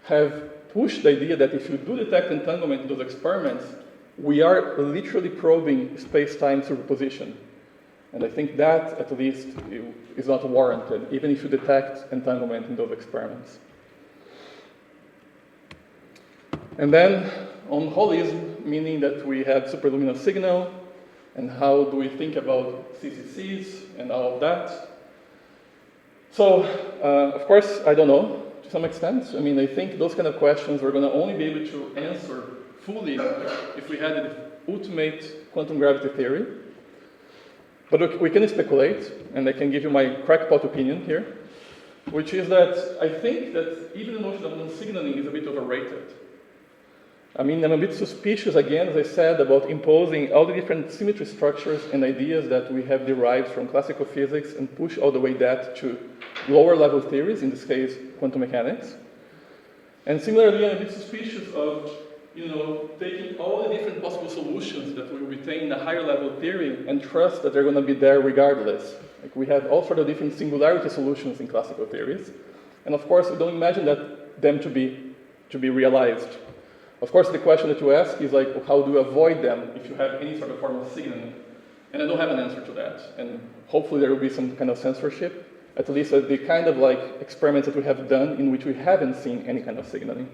have pushed the idea that if you do detect entanglement in those experiments, we are literally probing space-time superposition. And I think that, at least, is not warranted, even if you detect entanglement in those experiments. And then, on holism, meaning that we have superluminous signal, and how do we think about CCCs and all of that. So, of course, I don't know, to some extent. I mean, I think those kind of questions we're going to only be able to answer fully if we had the ultimate quantum gravity theory. But we can speculate, and I can give you my crackpot opinion here, which is that I think that even the notion of non-signaling is a bit overrated. I mean, I'm a bit suspicious, again, as I said, about imposing all the different symmetry structures and ideas that we have derived from classical physics and push all the way that to lower level theories, in this case, quantum mechanics. And similarly, I'm a bit suspicious of, taking all the different possible solutions that we retain in a higher level theory and trust that they're going to be there regardless. Like we have all sorts of different singularity solutions in classical theories. And of course, we don't imagine them to be realized. Of course, the question that you ask is like, how do you avoid them if you have any sort of form of signaling? And I don't have an answer to that. And hopefully there will be some kind of censorship, at least the kind of like experiments that we have done in which we haven't seen any kind of signaling.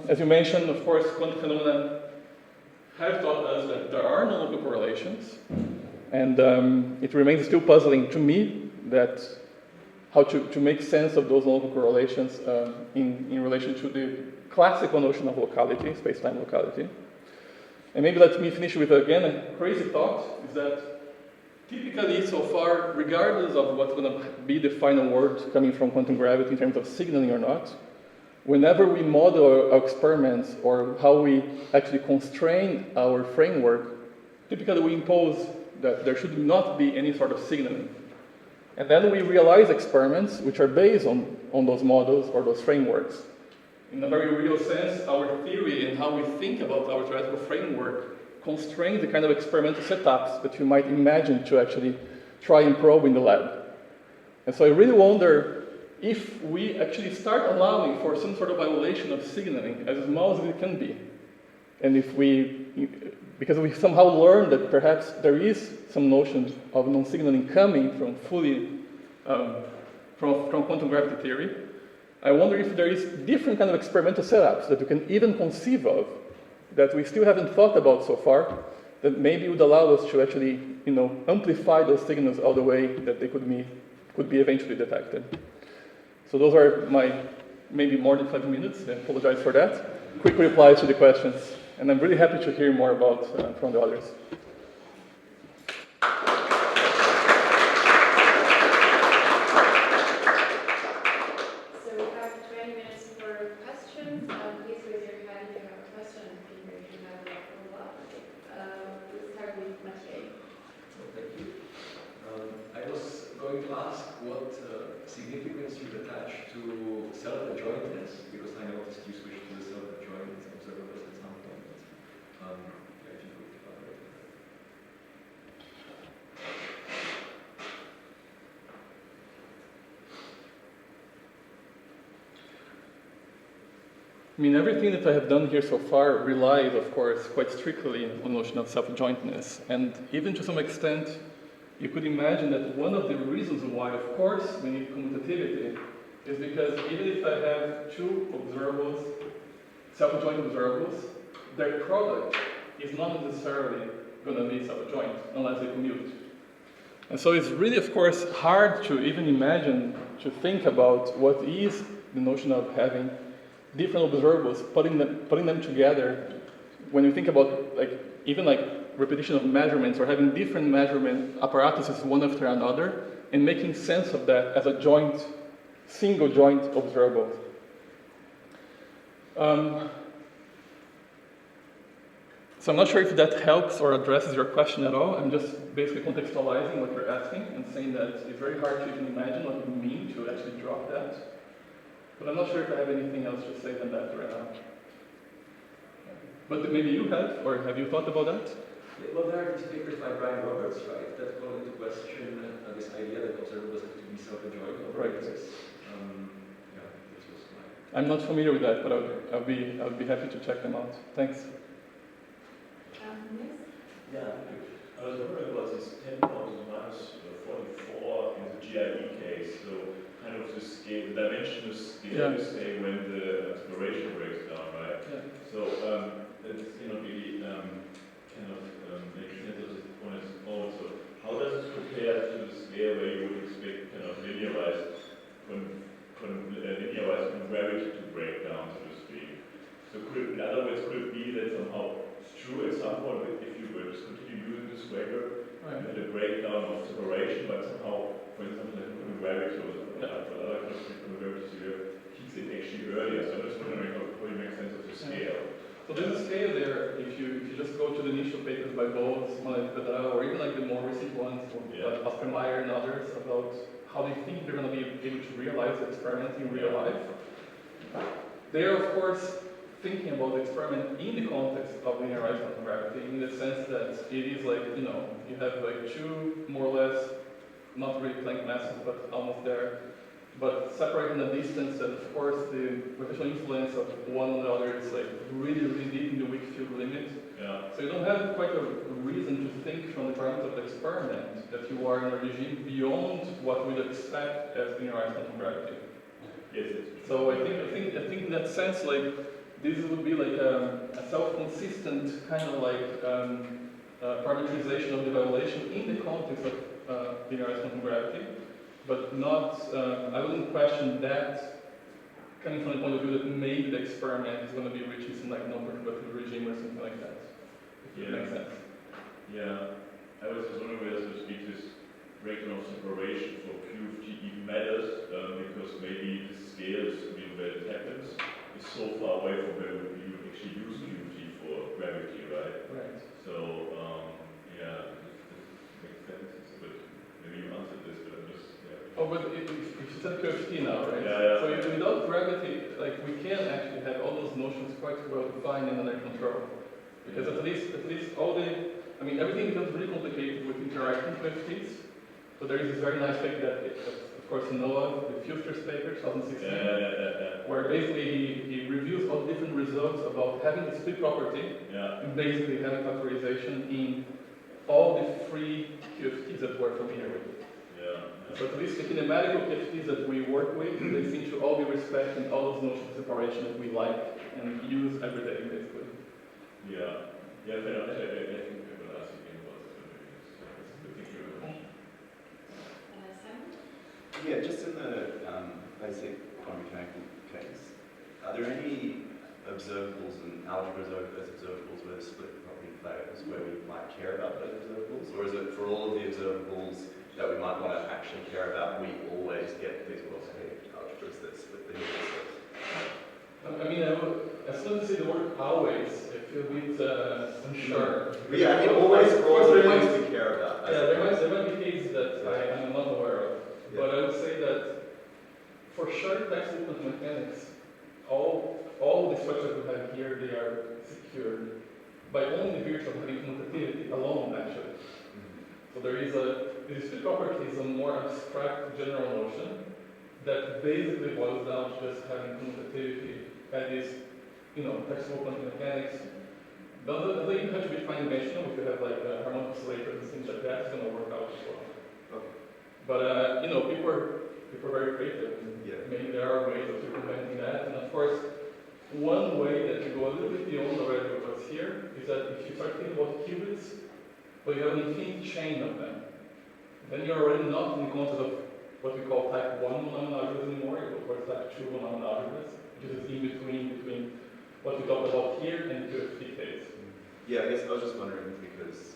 As you mentioned, of course, quantum phenomena have taught us that there are no local correlations. And it remains still puzzling to me that how to make sense of those local correlations in relation to the classical notion of locality, space-time locality. And maybe let me finish with, again, a crazy thought, is that typically so far, regardless of what's going to be the final word coming from quantum gravity in terms of signaling or not, whenever we model our experiments or how we actually constrain our framework, typically we impose that there should not be any sort of signaling. And then we realize experiments which are based on those models or those frameworks. In a very real sense, our theory and how we think about our theoretical framework constrains the kind of experimental setups that you might imagine to actually try and probe in the lab. And so I really wonder if we actually start allowing for some sort of violation of signaling, as small as it can be. And if because we somehow learned that perhaps there is some notion of non-signaling coming from from quantum gravity theory, I wonder if there is different kind of experimental setups that we can even conceive of that we still haven't thought about so far, that maybe would allow us to actually, amplify those signals all the way that they could be eventually detected. So those are my maybe more than 5 minutes. I apologize for that. Quick replies to the questions. And I'm really happy to hear more about from the others. So we have 20 minutes for questions. Please raise your hand if you have a question. If you have a follow-up. We'll start with Mathieu. Thank you. I was going to ask what significance you attach to self-adjointness, because I noticed you switched to the self-adjoint observables at some point. If you could elaborate on that. I mean, everything that I have done here so far relies, of course, quite strictly on the notion of self-adjointness. And even to some extent, you could imagine that one of the reasons why, of course, we need commutativity is because even if I have two observables, self-adjoint observables, their product is not necessarily going to be self-adjoint unless they commute. And so it's really, of course, hard to even imagine, to think about what is the notion of having different observables, putting them together. When you think about even repetition of measurements or having different measurement apparatuses one after another and making sense of that as a single joint observable. So I'm not sure if that helps or addresses your question at all. I'm just basically contextualizing what you're asking and saying that it's very hard to even imagine what it would mean to actually drop that. But I'm not sure if I have anything else to say than that right now. But maybe you have, or have you thought about that? Yeah, well, there are these papers by Brian Roberts, right, that call into question this idea that observables have to be self-adjoint operators. Yeah, this was my... I'm not familiar with that, but I'll be happy to check them out. Thanks. Yes? Yeah, I was wondering about this 10 pounds minus 44 in the GIE case. So kind of the scale, the dimension is scale you say when the exploration breaks down, right? Yeah. So it's really kind of makes sense of it on its own. So how does it compare to the scale where you would expect kind of linearized gravity to break down, so to speak? So in other words, could it be that somehow it's true at some point that if you were to continue using this record, you had a breakdown of separation, but somehow, for example, like gravity or other kind of gravity here kicks in actually earlier. So I'm just wondering how you make sense of the scale. So there's a scale there. If you just go to the initial papers by Bose, or even like the more recent ones, like Oscar Mayer and others, about how they think they're going to be able to realize the experiment in real life. They are, of course, thinking about the experiment in the context of linearized quantum gravity, in the sense that it is like, you have like two more or less, not really Planck masses, but almost there, but separating the distance, and of course the gravitational influence of one on the other is like really, really deep in the weak field limit. Yeah. So you don't have quite a reason to think from the parameters of the experiment that you are in a regime beyond what we'd expect as linearized quantum gravity. Yes. So I think in that sense, like, this would be like a self-consistent kind of like parameterization of the evaluation in the context of linearized quantum gravity, but not, I wouldn't question that coming from the point of view that maybe the experiment is going to be reaching some like non-perturbative regime or something like that. If it makes sense. Yeah. I was just wondering whether, so to speak, this breakdown of separation for QFT even matters, because maybe the scales, where it happens, is so far away from where you would actually use QFT for gravity, right? Right. So, yeah, this makes sense. But maybe you answered this, but I'm just, Oh, but if you said QFT now, right? Yeah. So without gravity, like, we can actually have all those notions quite well defined and under control. Because at least all the, everything becomes really complicated with interacting QFTs. But there is this very nice paper that, of course, Noah, the Futures paper, 2016, where basically he reviews all the different results about having the split property and basically having factorization in all the free QFTs that we're familiar with. So at least the kinematical QFTs that we work with, they seem to all be respecting all those notions of separation that we like and use every day, basically. Yeah, but I think I will ask you again about this. Yeah, just in the basic quantum mechanical case, are there any observables and algebras over those observables where the split property fails, where we might care about those observables? Or is it for all of the observables that we might want to actually care about, we always get these well-behaved algebras that split the universe? As soon as you say the word always, I feel a bit unsure. Yeah, always for all the things we care about. There might be cases that I'm not aware of. Yeah. But I would say that for sure, textbook quantum mechanics, all the structures we have here, they are secured by only the virtue of having commutativity alone, actually. So there is the split property is a more abstract general notion that basically boils down to just having commutativity at this, textbook quantum mechanics. Doesn't even have to be fine dimensional. If you have like harmonic oscillators and things like that, it's going to work out as well. Okay. But people are very creative. Maybe there are ways of circumventing that. And of course, one way that you go a little bit beyond already what's here is that if you start thinking about qubits, but you have an infinite chain of them, then you're already not in the context of what we call type 1 mononomial algebras anymore. You go towards type 2 mononomial algebras, which is in between what we talked about here and the QFT case. Yeah, I guess I was just wondering because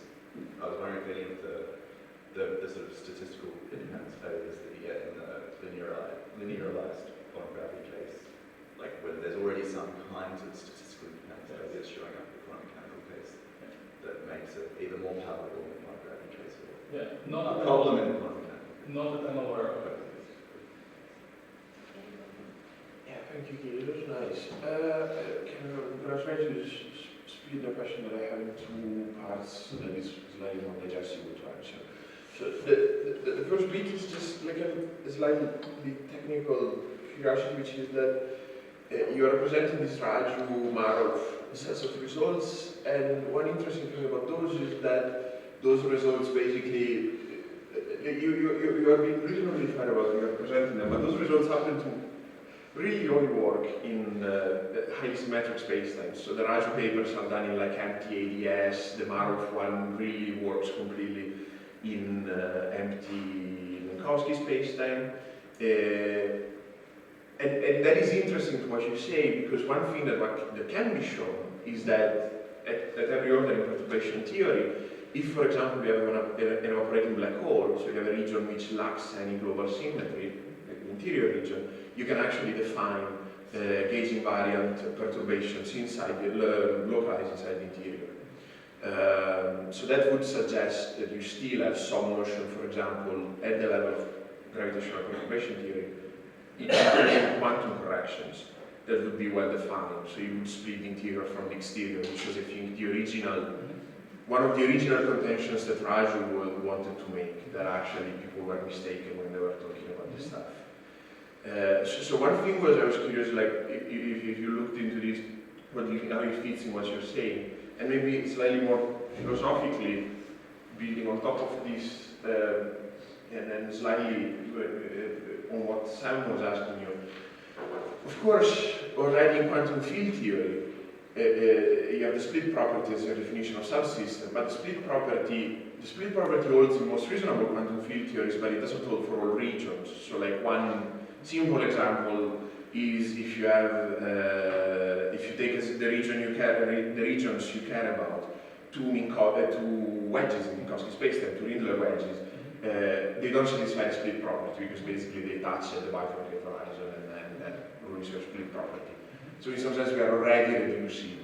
I was wondering if any of the sort of statistical independence failures that you get in the linearized quantum gravity case, like whether there's already some kinds of statistical independence failures showing up in the quantum mechanical case that makes it either more palatable in the quantum gravity case or not a problem in the quantum mechanical. Not that I'm aware of. Yeah, thank you, Guy. That was nice. I was trying to split the question that I have in two parts that is slightly more digestible to answer. So the first bit is just like a slightly technical curiosity, which is that you are representing this Raju-Marov sets of results, and one interesting thing about those is that those results basically, you are being reasonably fair about you are presenting them, but those results happen to really only work in highly symmetric spacetimes. So the Raju papers are done in like empty ADS. The Maroff one really works completely in empty Minkowski spacetime. And that is interesting to what you say, because one thing that can be shown is that at every order in perturbation theory, if, for example, you have an operating black hole, so you have a region which lacks any global symmetry, the interior region, you can actually define gauge invariant perturbations inside localized inside the interior. So that would suggest that you still have some notion, for example, at the level of gravitational perturbation theory, in quantum corrections that would be well defined. So you would split the interior from the exterior, which was, I think, the original, one of the original contentions that Raju wanted to make, that actually people were mistaken when they were talking about this stuff. So one thing was, I was curious, like, if you looked into this, how it fits in what you're saying, and maybe slightly more philosophically, building on top of this, and then slightly on what Sam was asking you. Of course, already in quantum field theory, you have the split property as a definition of subsystem, but the split property holds in most reasonable quantum field theories, but it doesn't hold for all regions. So, like, one simple example is if you have, if you take the regions you care about, two wedges in Minkowski spacetime, two Rindler wedges, they don't satisfy the split property because basically they touch at the bifurcated horizon and that ruins your split property. So in some sense we are already reducing.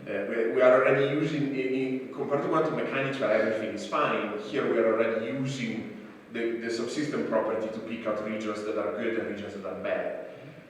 We are already using, compared to quantum mechanics where everything is fine, here we are already using the subsystem property to pick out regions that are good and regions that are bad.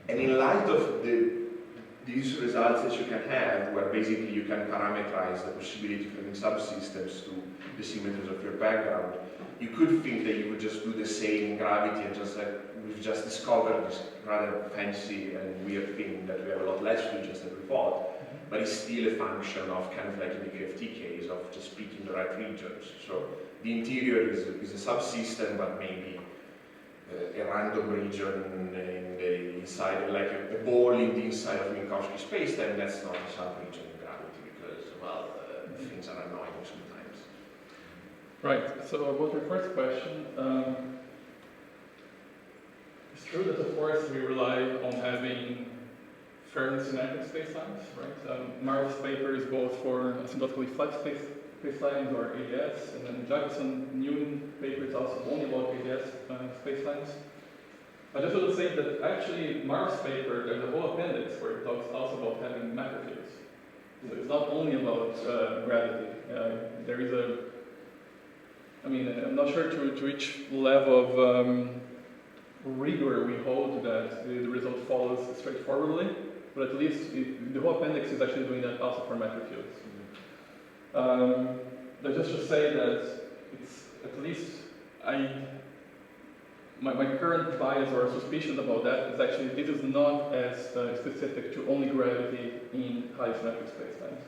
And in light of these results that you can have, where basically you can parameterize the possibility of having subsystems to the symmetries of your background, you could think that you would just do the same in gravity and just like we've just discovered this rather fancy and weird thing that we have a lot less regions than we thought, but it's still a function of kind of like in the QFT case of just picking the right regions. So the interior is a subsystem, but maybe a random region in the inside, like a ball in the inside of Minkowski spacetime. That's not a subregion in gravity because, well, things are annoying sometimes. Right, so about your first question, it's true that of course we rely on having fairly symmetric spacetimes, right? Maroff's paper is both for asymptotically flat spacetimes or ADS, and then Jacobson-Newton paper is also only about ADS spacetimes. I just want to say that actually Maroff's paper, there's a whole appendix where it talks also about having matter fields. So it's not only about gravity. There is a I mean, I'm not sure to which level of rigor we hold that the result follows straightforwardly, but at least the whole appendix is actually doing that also for metric fields. But just to say that it's at least my current bias or suspicion about that is actually this is not as specific to only gravity in high symmetric spacetimes.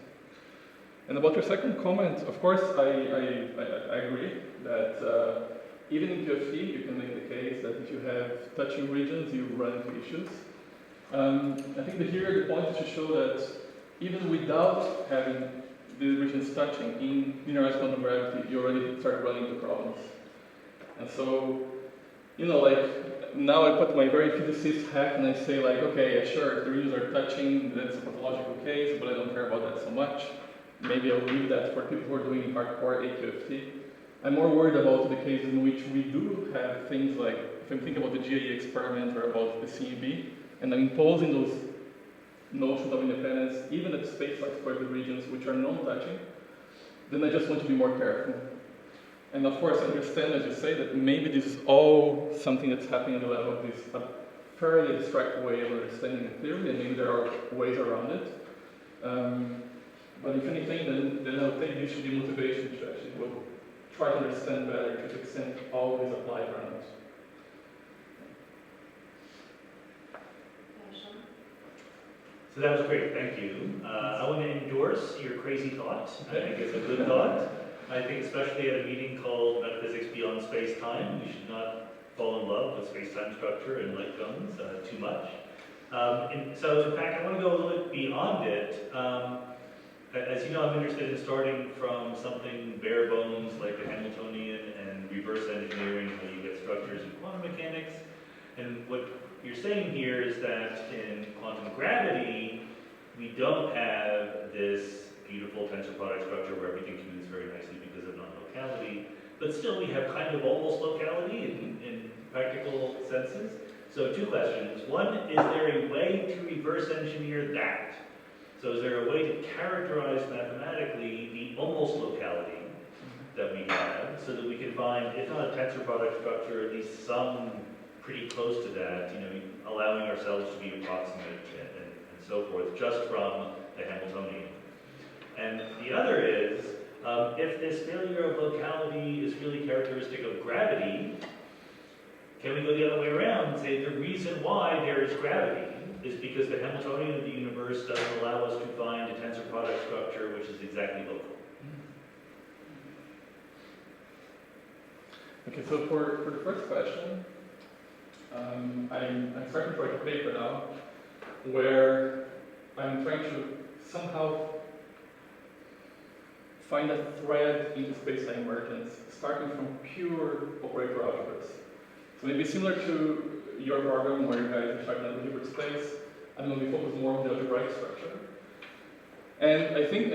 And about your second comment, of course, I agree that even in QFT, you can make the case that if you have touching regions, you run into issues. I think that here the point is to show that even without having the regions touching in linearized quantum gravity, you already start running into problems. And so, you know, like, now I put my very physicist hat and I say like, okay, yeah, sure, if the regions are touching, that's a pathological case, but I don't care about that so much. Maybe I'll leave that for people who are doing hardcore AQFT. I'm more worried about the cases in which we do have things like, if I'm thinking about the GAE experiment or about the CEB, and I'm imposing those notions of independence, even at space-like squared regions which are non-touching, then I just want to be more careful. And of course, I understand, as you say, that maybe this is all something that's happening at the level of this fairly abstract way of understanding the theory, and maybe there are ways around it. But if anything, then I'll take this to the motivation to actually try to understand better to the extent all these apply around it. So that was great, thank you. I want to endorse your crazy thought. I think it's a good thought. I think especially at a meeting called Metaphysics Beyond Space-Time, we should not fall in love with space-time structure and light guns too much. And so, in fact, I want to go a little bit beyond it. As you know, I'm interested in starting from something bare bones like the Hamiltonian and reverse engineering how you get structures in quantum mechanics. And what you're saying here is that in quantum gravity, we don't have this beautiful tensor product structure where everything commutes very nicely because of non-locality, but still we have kind of almost locality in practical senses. So two questions. One, is there a way to reverse engineer that? So is there a way to characterize mathematically the almost locality that we have so that we can find, if not a tensor product structure, at least some pretty close to that, you know, allowing ourselves to be approximate and so forth, just from the Hamiltonian. And the other is, if this failure of locality is really characteristic of gravity, can we go the other way around and say the reason why there is gravity is because the Hamiltonian of the universe doesn't allow us to find a tensor product structure which is exactly local? Okay, so for the first question, I'm starting to write a paper now where I'm trying to somehow find a thread into space-time emergence, starting from pure operator algebras. So maybe similar to your program where you guys are starting at the Hilbert space, I'm going to be focused more on the algebraic structure. And I think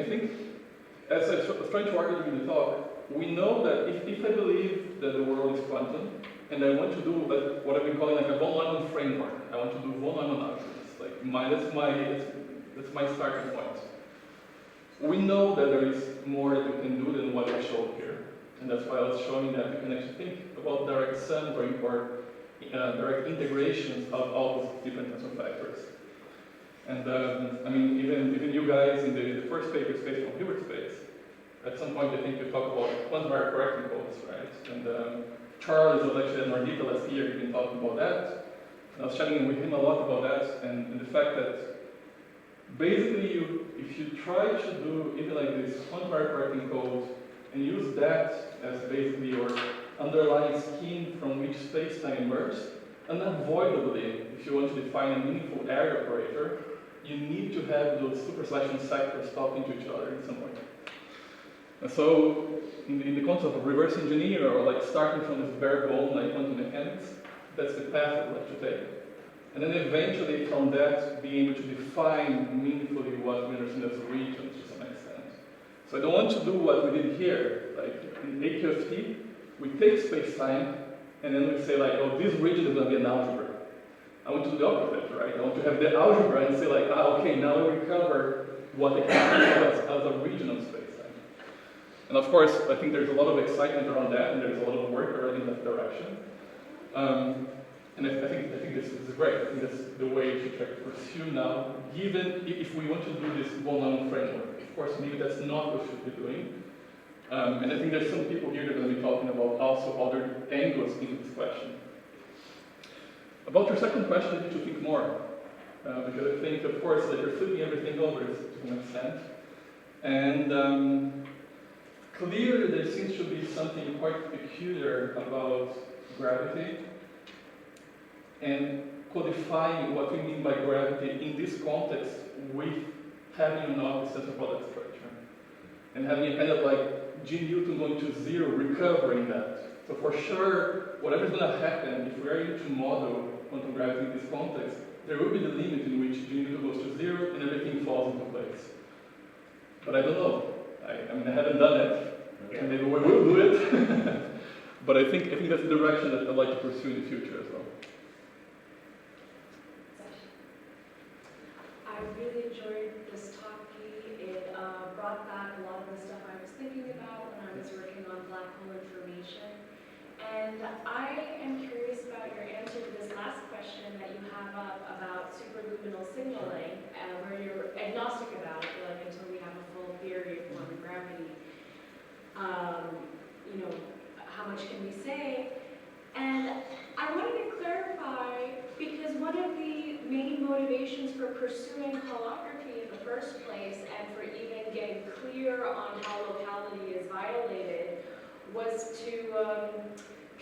as I was trying to argue during the talk, we know that if I believe that the world is quantum, and I want to do what I've been calling like a von Neumann framework, I want to do von Neumann algebras, that's my starting point. We know that there is more that we can do than what I showed here. And that's why I was showing that we can actually think about direct sums or direct integrations of all those different tensor factors. And I mean, even you guys in the first paper, Space from Hilbert space, at some point I think you talk about quantum correcting codes, right? And Charles was actually at Nordita last year, he'd been talking about that. And I was chatting with him a lot about that and the fact that basically if you try to do even like this quantum correcting code and use that as basically your underlying scheme from which space-time emerges, unavoidably, if you want to define a meaningful area operator, you need to have those superselection sectors talking to each other in some way. And so, in the concept of reverse engineer or like starting from this bare bone like quantum mechanics, that's the path I'd like to take. And then eventually from that, being able to define meaningfully what we understand as regions to some extent. So I don't want to do what we did here, like in AQFT, we take space-time and then we say like, oh, this region is going to be an algebra. I want to do the opposite, right? I want to have the algebra and say like, okay, now we recover what it can be as a region of space-time. And of course, I think there's a lot of excitement around that, and there's a lot of work already in that direction. And I think this is great. I think that's the way to try to pursue now, given if we want to do this von Neumann framework. Of course, maybe that's not what we should be doing. And I think there's some people here that are going to be talking about also other angles into this question. About your second question, I need to think more. Because I think, of course, that you're flipping everything over to some extent. And clearly there seems to be something quite peculiar about gravity and codifying what we mean by gravity in this context with having or not the tensor product structure. And having a kind of like G Newton going to zero, recovering that. So for sure, whatever's going to happen, if we're able to model quantum gravity in this context, there will be the limit in which G Newton goes to zero and everything falls into place. But I don't know. I mean, I haven't done it, and maybe we will do it. But I think that's the direction that I'd like to pursue in the future as well. I really enjoyed this talk, Guy. It brought back a lot of the stuff I was thinking about when I was working on black hole information. And I am curious about your answer to this last question that you have up about superluminal signaling, where you're agnostic about it, like until we have a full theory of quantum gravity. You know, how much can we say? And I wanted to clarify, because one of the main motivations for pursuing holography in the first place, and for even getting clear on how locality is violated, was to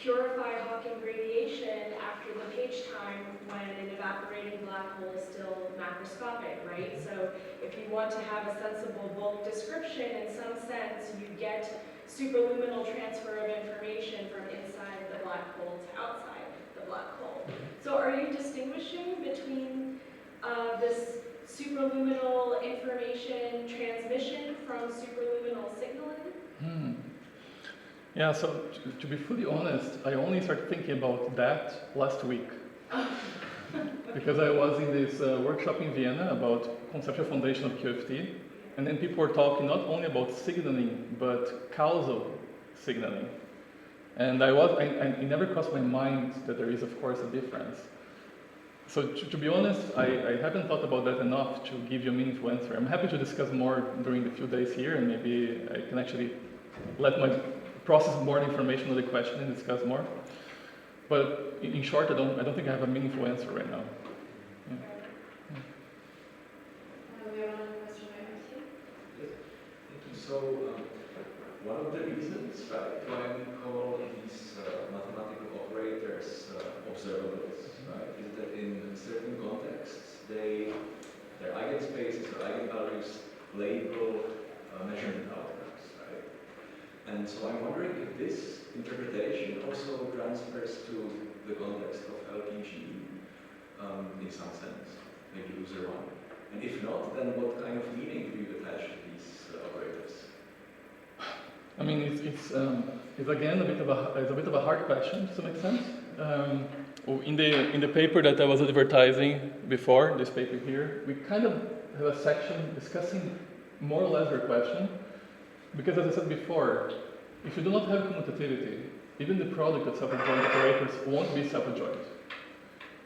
purify Hawking radiation after the page time when an evaporating black hole is still macroscopic, right? So if you want to have a sensible bulk description, in some sense, you get superluminal transfer of information from inside the black hole to outside the black hole. So are you distinguishing between this superluminal information transmission from superluminal signaling? Yeah, so to be fully honest, I only started thinking about that last week. Because I was in this workshop in Vienna about conceptual foundation of QFT, and then people were talking not only about signaling, but causal signaling. And it never crossed my mind that there is, of course, a difference. So to be honest, I haven't thought about that enough to give you a meaningful answer. I'm happy to discuss more during the few days here, and maybe I can actually process more information on the question and discuss more. But in short, I don't think I have a meaningful answer right now. Yeah. We have another question right here. Yes, thank you. So, one of the reasons, right, why we call these mathematical operators observables, right, is that in certain contexts, their eigenspaces or eigenvalues label measurement outcomes, right? And so I'm wondering if this interpretation also transfers to the context of LPG in some sense, maybe loser one. And if not, then what kind of meaning do you attach to these operators? I mean, it's again a bit of a hard question to some extent. In the paper that I was advertising before, this paper here, we kind of have a section discussing more or less your question, because as I said before, if you do not have commutativity, even the product of self-adjoint operators won't be self-adjoint.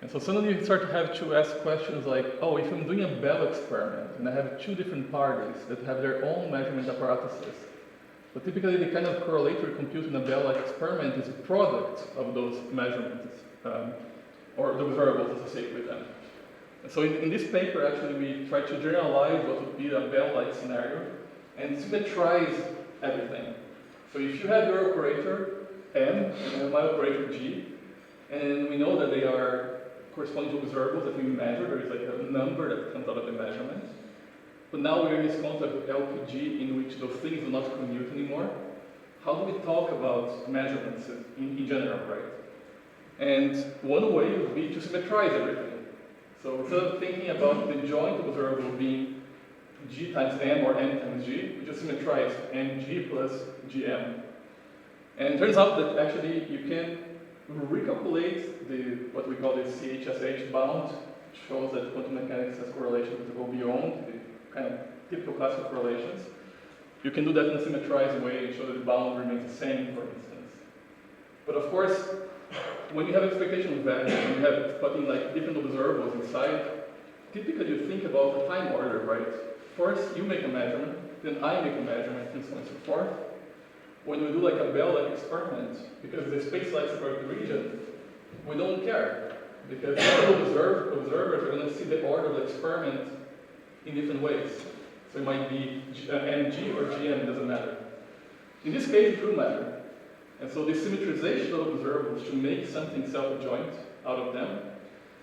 And so suddenly you start to have to ask questions like, oh, if I'm doing a Bell experiment and I have two different parties that have their own measurement apparatuses, but typically the kind of correlatory compute in a Bell-like experiment is a product of those measurements, or the variables associated with them. And so in this paper, actually, we try to generalize what would be a Bell-like scenario and symmetrize everything. So if you have your operator M and my operator G, and we know that they are corresponding to observables that we measure, there is like a number that comes out of the measurement. But now we're in this concept of LPG in which those things do not commute anymore. How do we talk about measurements in general, right? And one way would be to symmetrize everything. So instead of thinking about the joint observable being G times M or M times G, we just symmetrize MG plus GM. And it turns out that actually you can recalculate what we call the CHSH bound, which shows that quantum mechanics has correlations that go beyond the kind of typical classical correlations. You can do that in a symmetrized way and show that the bound remains the same, for instance. But of course, when you have expectation of value, and you have putting like different observables inside, typically you think about the time order, right? First, you make a measurement, then I make a measurement, and so on and so forth. When we do like a Bell-like experiment, because the space-like separated region, we don't care. Because observers are going to see the order of the experiment in different ways. So it might be MG or GM, it doesn't matter. In this case, it will matter. And so the symmetrization of observables to make something self-adjoint out of them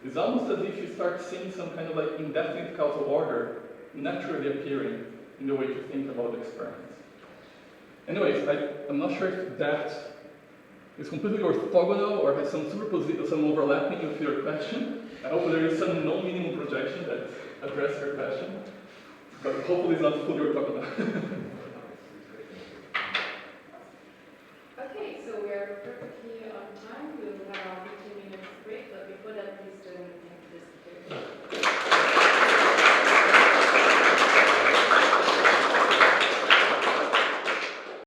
is almost as if you start seeing some kind of like indefinite causal order naturally appearing in the way to think about the experiments. Anyways, I'm not sure if that is completely orthogonal or has some superposition, some overlapping with your question. I hope there is some non-minimum projection that addresses your question, but hopefully it's not fully orthogonal. Okay, so we are perfectly on time.